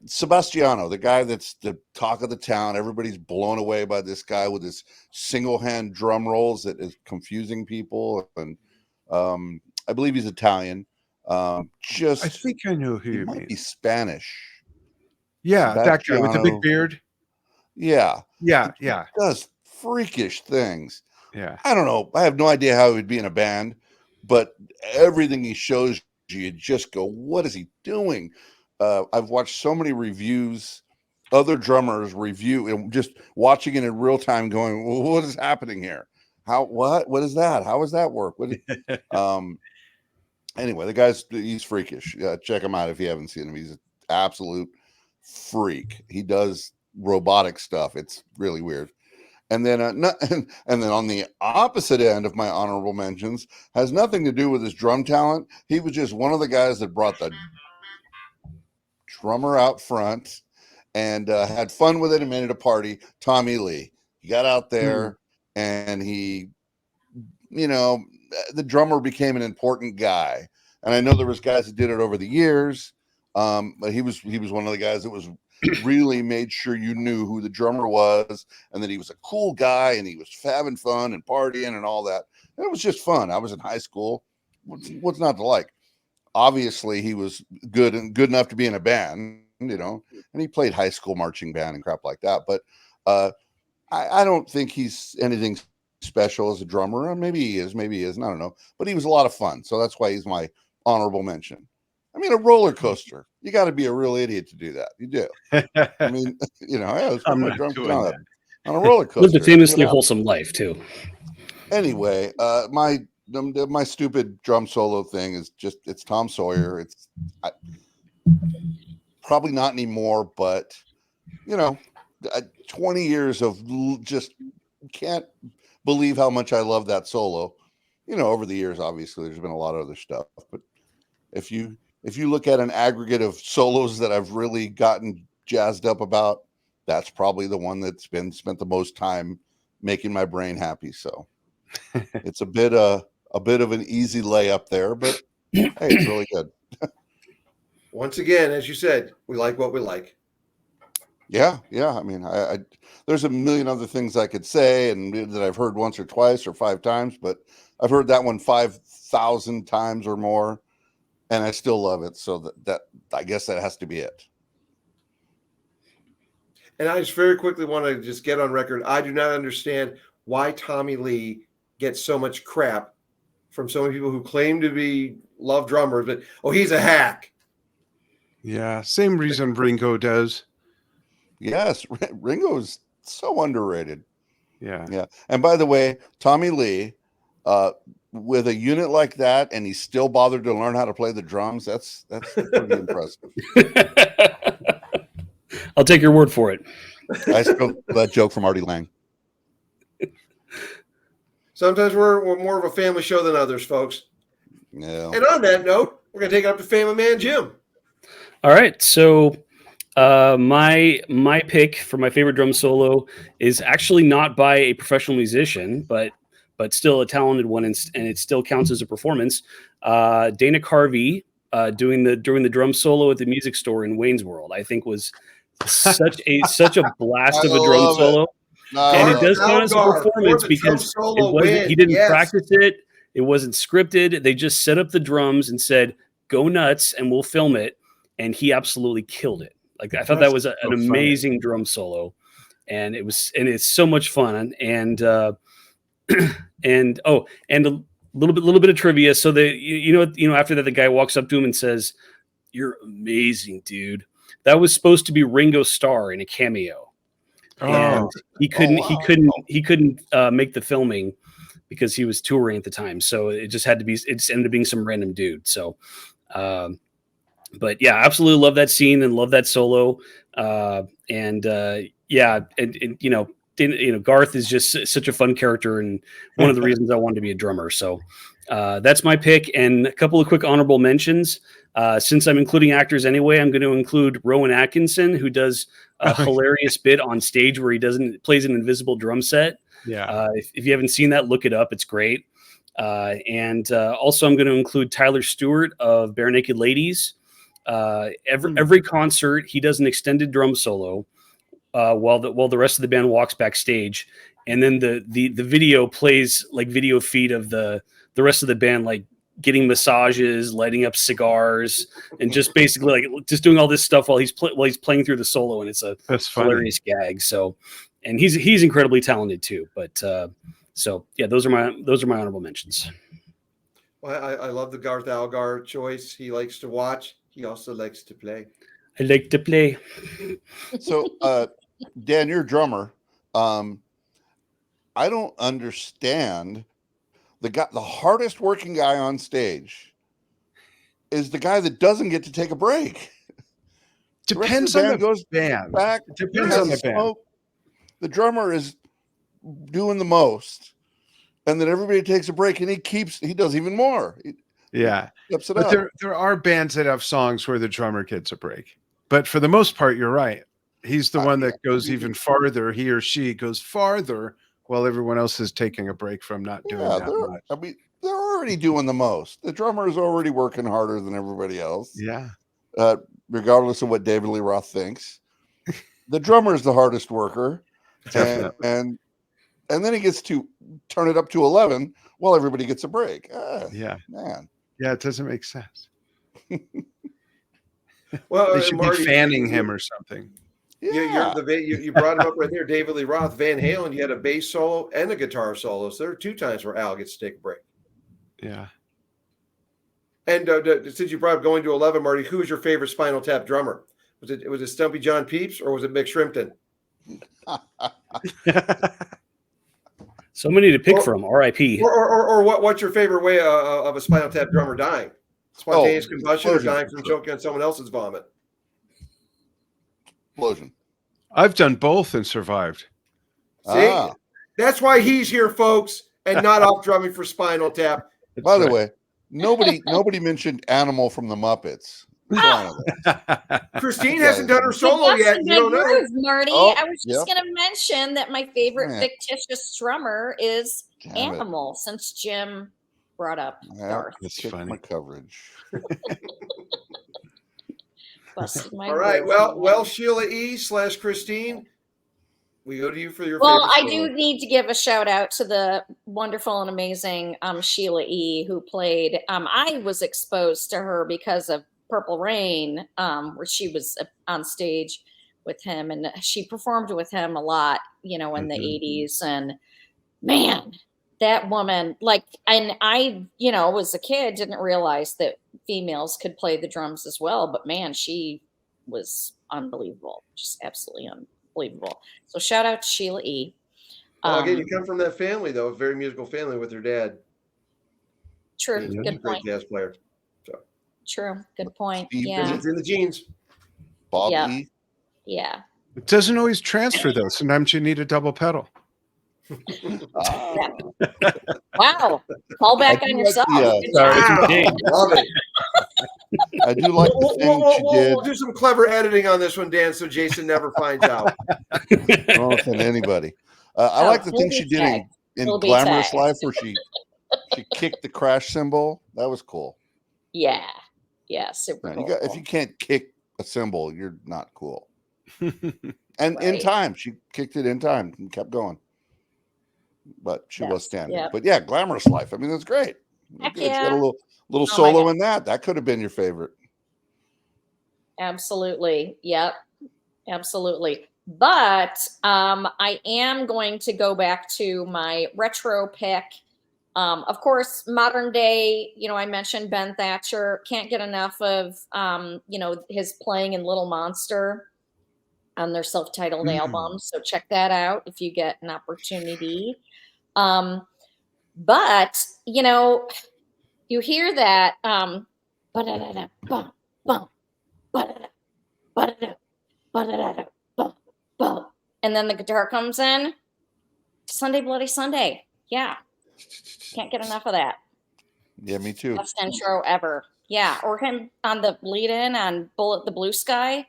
Sebastiano, the guy that's the talk of the town, everybody's blown away by this guy with his single hand drum rolls that is confusing people. And I believe he's Italian. I think I know who he you might mean. be Spanish. Yeah, that guy with the big Sebastiano. beard. Yeah. Yeah, He yeah, does freakish things. yeah. I don't know. I have no idea how he would be in a band, but everything he shows you just go, what is he doing? I've watched so many reviews, other drummers review, and just watching it in real time going, well, what is happening here? What is that? How does that work? Anyway, he's freakish. Check him out if you haven't seen him. He's an absolute freak. He does robotic stuff. It's really weird. And then, and then on the opposite end of my honorable mentions has nothing to do with his drum talent. He was just one of the guys that brought the drummer out front and had fun with it and made it a party. Tommy Lee. He got out there and he, the drummer became an important guy. And I know there was guys that did it over the years, but he was one of the guys that was really made sure you knew who the drummer was and that he was a cool guy and he was having fun and partying and all that. And it was just fun. I was in high school. What's not to like? Obviously, he was good enough to be in a band, and he played high school marching band and crap like that. But I don't think he's anything special as a drummer. Maybe he is, maybe he isn't. I don't know. But he was a lot of fun. So that's why he's my honorable mention. I mean, a roller coaster. You got to be a real idiot to do that. You do. I mean, let's put my drum on a roller coaster. Lived a famously wholesome life too. Anyway, my stupid drum solo thing is it's Tom Sawyer. It's probably not anymore, but 20 years of just can't believe how much I love that solo. Over the years, obviously, there's been a lot of other stuff, but if you look at an aggregate of solos that I've really gotten jazzed up about, that's probably the one that's been spent the most time making my brain happy. So it's a bit of an easy layup there, but hey, it's really good. Once again, as you said, we like what we like. Yeah. I mean, I there's a million other things I could say and that I've heard once or twice or 5 times, but I've heard that one 5,000 times or more, and I still love it. So that I guess that has to be it. And I just very quickly want to just get on record. I do not understand why Tommy Lee gets so much crap from so many people who claim to love drummers, but he's a hack. Yeah, same reason Ringo does. Yes, Ringo is so underrated. Yeah. And by the way, Tommy Lee, with a unit like that, and he still bothered to learn how to play the drums. That's pretty impressive. I'll take your word for it. I stole that joke from Artie Lang. Sometimes we're more of a family show than others, folks. Yeah. And on that note, we're going to take it up to Family Man Jim. All right, so my pick for my favorite drum solo is actually not by a professional musician, but still a talented one, and it still counts as a performance. Dana Carvey doing the drum solo at the music store in Wayne's World, I think was such a blast of a drum solo. And it does count as a performance because he didn't practice it. It wasn't scripted. They just set up the drums and said, "Go nuts," and we'll film it. And he absolutely killed it. Like I thought that was an amazing drum solo, and it's so much fun. And a little bit of trivia. So after that, the guy walks up to him and says, "You're amazing, dude." That was supposed to be Ringo Starr in a cameo, and he couldn't make the filming because he was touring at the time. So it just ended up being some random dude. So. but yeah, absolutely love that scene and love that solo. Yeah, and Garth is just such a fun character and one of the reasons I wanted to be a drummer. So that's my pick. And a couple of quick honorable mentions. Since I'm including actors anyway, I'm going to include Rowan Atkinson, who does a hilarious bit on stage where he plays an invisible drum set. Yeah. If you haven't seen that, look it up. It's great. Also, I'm going to include Tyler Stewart of Bare Naked Ladies. Every concert, he does an extended drum solo while the rest of the band walks backstage, and then the video plays like video feed of the rest of the band, like getting massages, lighting up cigars, and just basically like just doing all this stuff while he's playing through the solo, and it's a hilarious gag. So, and he's incredibly talented too. But so yeah, those are my honorable mentions. Well, I love the Garth Algar choice. He likes to watch. He also likes to play. I like to play. So, Dan, you're a drummer. I don't understand the hardest working guy on stage is the guy that doesn't get to take a break. Depends on the band. Back, Depends on the band. The drummer is doing the most, and then everybody takes a break, and he does even more. Yeah, but there are bands that have songs where the drummer gets a break. But for the most part, you're right. He's the one that goes even farther. He or she goes farther while everyone else is taking a break from not doing that much. I mean, they're already doing the most. The drummer is already working harder than everybody else. Yeah. Regardless of what David Lee Roth thinks, the drummer is the hardest worker. and then he gets to turn it up to 11 while everybody gets a break. Yeah, man. Yeah, it doesn't make sense. Well, they should be fanning him or something. Yeah, you brought him up right there, David Lee Roth, Van Halen. You had a bass solo and a guitar solo, so there are 2 times where Al gets to take a break. Yeah. And since you brought up going to 11, Marty, who was your favorite Spinal Tap drummer? Was it Stumpy John Pepys or was it Mick Shrimpton? So many to pick from. R.I.P. Or what's your favorite way of a Spinal Tap drummer dying? Spontaneous combustion or dying from choking on someone else's vomit? Explosion. I've done both and survived. See, that's why he's here, folks, and not off drumming for Spinal Tap. By the way, nobody mentioned Animal from the Muppets. Christine hasn't done her solo yet. You don't know, Marty. I was just going to mention that my favorite fictitious drummer is Animal, since Jim brought up Garth. That's funny. My coverage. All right. Well, Sheila E. / Christine, we go to you for your. Well, I do need to give a shout out to the wonderful and amazing Sheila E. who played. I was exposed to her because of Purple Rain, where she was on stage with him, and she performed with him a lot, in the 80s. And man, that woman, and I, as a kid, didn't realize that females could play the drums as well. But man, she was unbelievable, just absolutely unbelievable. So shout out to Sheila E. Well, again, you come from that family, though, a very musical family with your dad. True, good point. Great jazz player. True. Good point. Steve, yeah. It's in the genes. Bobby. Yeah. It doesn't always transfer, though. Sometimes you need a double pedal. Wow. Call back on yourself. Love it. I do like the thing she did. We'll do some clever editing on this one, Dan, so Jason never finds out. I don't offend anybody. I like the thing she did in Glamorous Life where she kicked the crash cymbal. That was cool. Yeah. Yeah. Super cool. If you can't kick a cymbal, you're not cool. And in time, she kicked it in time and kept going. But she was standing. Yep. But yeah, Glamorous Life. I mean, that's great. Heck She had a little solo in that. That could have been your favorite. Absolutely. Yep. Absolutely. But I am going to go back to my retro pick. Of course, modern day, I mentioned Ben Thatcher. Can't get enough of, his playing in Little Monster on their self-titled album. So check that out if you get an opportunity. But, you hear that, and then the guitar comes in. Sunday Bloody Sunday. Yeah. Can't get enough of that. Yeah, me too. Best intro ever. Yeah. Or him on the lead in on Bullet the Blue Sky.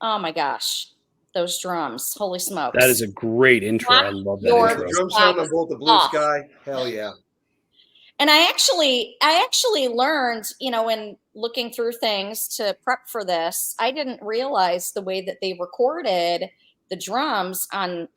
Oh my gosh. Those drums. Holy smokes. That is a great intro. I love that Your- intro. Drum sound on both the Blue Off. Sky. Hell yeah. And I actually learned, in looking through things to prep for this, I didn't realize the way that they recorded the drums on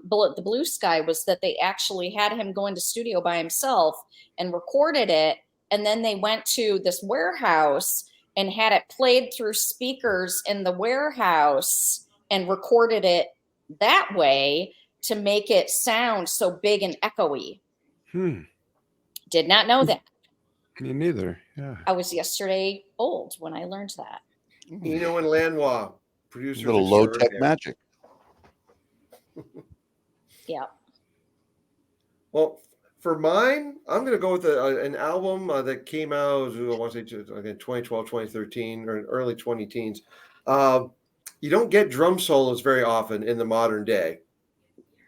Bullet the Blue Sky was that they actually had him go into studio by himself and recorded it. And then they went to this warehouse and had it played through speakers in the warehouse and recorded it that way to make it sound so big and echoey. Did not know that. Me neither. Yeah. I was yesterday old when I learned that. Eno and Lanois, producers. Little low tech extraordinaire. magic. Yeah. Well, for mine, I'm going to go with an album that came out, I want to say, again, 2012, 2013, or early 20 teens. You don't get drum solos very often in the modern day,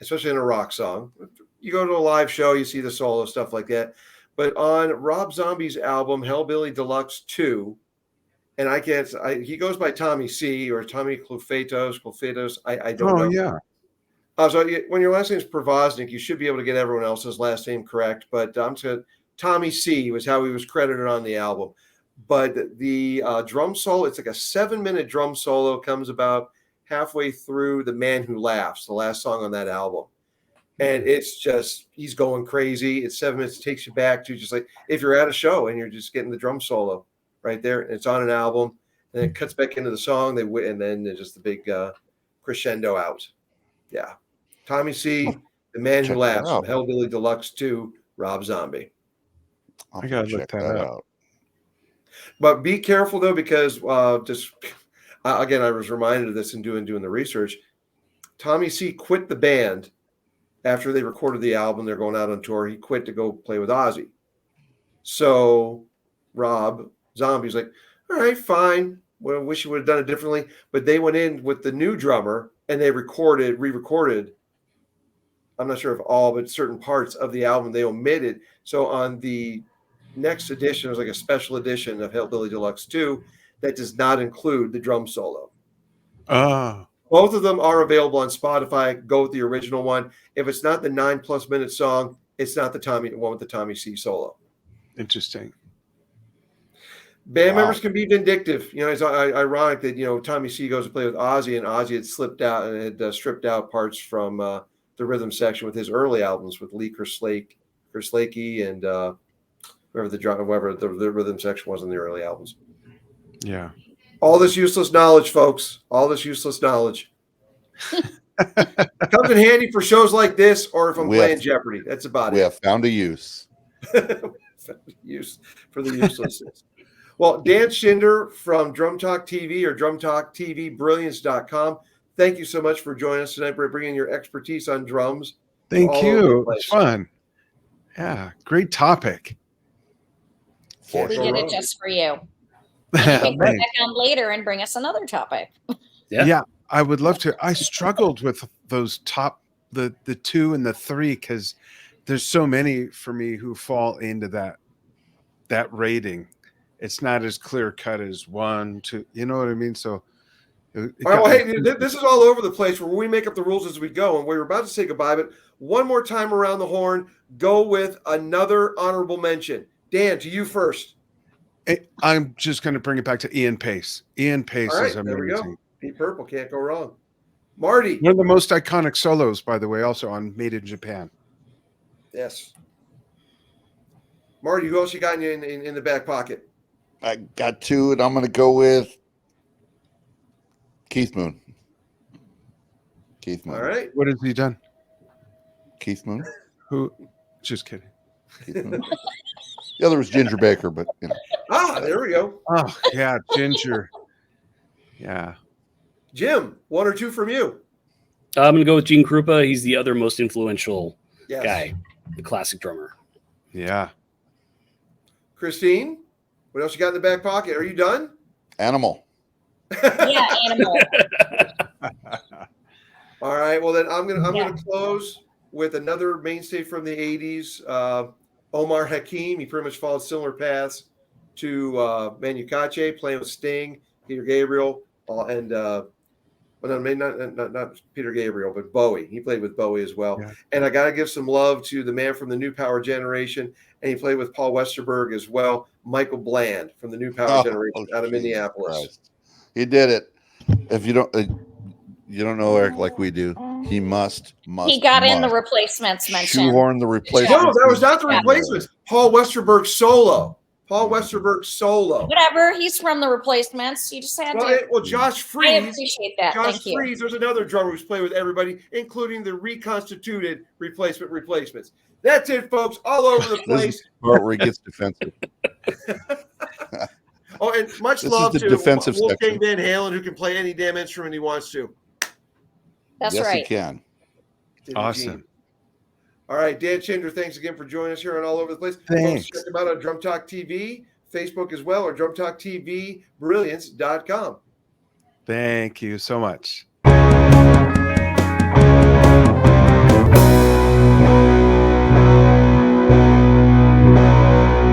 especially in a rock song. You go to a live show, you see the solo, stuff like that. But on Rob Zombie's album, Hellbilly Deluxe 2, and he goes by Tommy C or Tommy Clufetos. I don't know. Oh, yeah. So when your last name is Provoznik, you should be able to get everyone else's last name correct. But I'm just Tommy C was how he was credited on the album. But the drum solo, it's like a 7-minute drum solo, comes about halfway through The Man Who Laughs, the last song on that album. And it's just, he's going crazy. It's 7 minutes, takes you back to just like if you're at a show and you're just getting the drum solo right there. And it's on an album. And it cuts back into the song. And then there's just the big crescendo out. Yeah. Tommy C, The Man Who Check that Laughs, from out. Hellbilly Deluxe 2, Rob Zombie. I gotta look that up. But be careful though, because again, I was reminded of this in doing the research. Tommy C quit the band after they recorded the album. They're going out on tour. He quit to go play with Ozzy. So Rob Zombie's like, all right, fine. Well, I wish you would have done it differently. But they went in with the new drummer and they re-recorded. I'm not sure if all, but certain parts of the album they omitted. So on the next edition, there's like a special edition of Hellbilly Deluxe 2 that does not include the drum solo. Oh, Both of them are available on Spotify. Go with the original one. If it's not the 9+ minute song, it's not the one with the Tommy C solo. interesting. Band members can be vindictive. It's ironic that, Tommy C goes to play with Ozzy, and Ozzy had slipped out and had stripped out parts from the rhythm section with his early albums with Lee Kerslake and whoever the rhythm section was in the early albums. Yeah. All this useless knowledge, folks. All this useless knowledge. Comes in handy for shows like this, or if I'm playing Jeopardy. That's about it. We have found a use. Use for the uselessness. Well, Dan Shinder from Drum Talk TV or DrumTalkTVBrilliance.com. Thank you so much for joining us tonight, for bringing your expertise on drums. Thank you. It's fun. Yeah. Great topic. For We sure. did it just for you. You can come back on later and bring us another topic. Yeah, I would love to. I struggled with those the 2 and the 3 because there's so many for me who fall into that rating. It's not as clear cut as 1, 2. You know what I mean? So, all right. Well, hey, this is all over the place where we make up the rules as we go, and we're about to say goodbye. But one more time around the horn, go with another honorable mention. Dan, to you first. I'm just going to bring it back to Ian Pace. Ian Pace is amazing. There we go. Deep Purple, can't go wrong. Marty. One of the most iconic solos, by the way, also on Made in Japan. Yes. Marty, who else you got in the back pocket? I got 2, and I'm going to go with Keith Moon. All right. What has he done? Keith Moon. Who? Just kidding. Keith Moon. The other was Ginger Baker, but there we go. Oh yeah, Ginger. Yeah. Jim, 1 or 2 from you. I'm gonna go with Gene Krupa. He's the other most influential guy, the classic drummer. Yeah. Christine, what else you got in the back pocket? Are you done? Animal. Yeah, animal. All right. Well, then I'm Yeah. gonna close with another mainstay from the '80s, Omar Hakim. He pretty much followed similar paths to Manu Katché, playing with Sting, Peter Gabriel, and well, no, maybe not Peter Gabriel, but Bowie. He played with Bowie as well. Yeah. And I got to give some love to the man from the New Power Generation, and he played with Paul Westerberg as well, Michael Bland from the New Power Generation out of Jesus Minneapolis. Christ. He did it. If you don't know Eric like we do, he must He got in the replacements mentioned. shoehorn the replacements. No, that was not the in replacements. Paul Westerberg solo. Paul Westerberg solo. Whatever, he's from the replacements. You just had to. Well, Josh I Freese. appreciate that. Josh Thank you. Freese, there's another drummer who's played with everybody, including the reconstituted replacements. That's it, folks, all over the This place. is the part where he gets defensive. Oh, and much This is love the to defensive Wolfgang section. Van Halen, who can play any damn instrument he wants to. That's Yes, right. he can. Awesome. All right, Dan Shinder, thanks again for joining us here on All Over the Place. Thanks. Folks, check him out on Drum Talk TV, Facebook as well, or drumtalktvbrilliance.com. Thank you so much.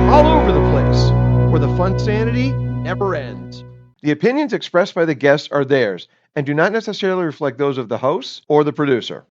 All over the place, where the fun sanity never ends. The opinions expressed by the guests are theirs and do not necessarily reflect those of the hosts or the producer.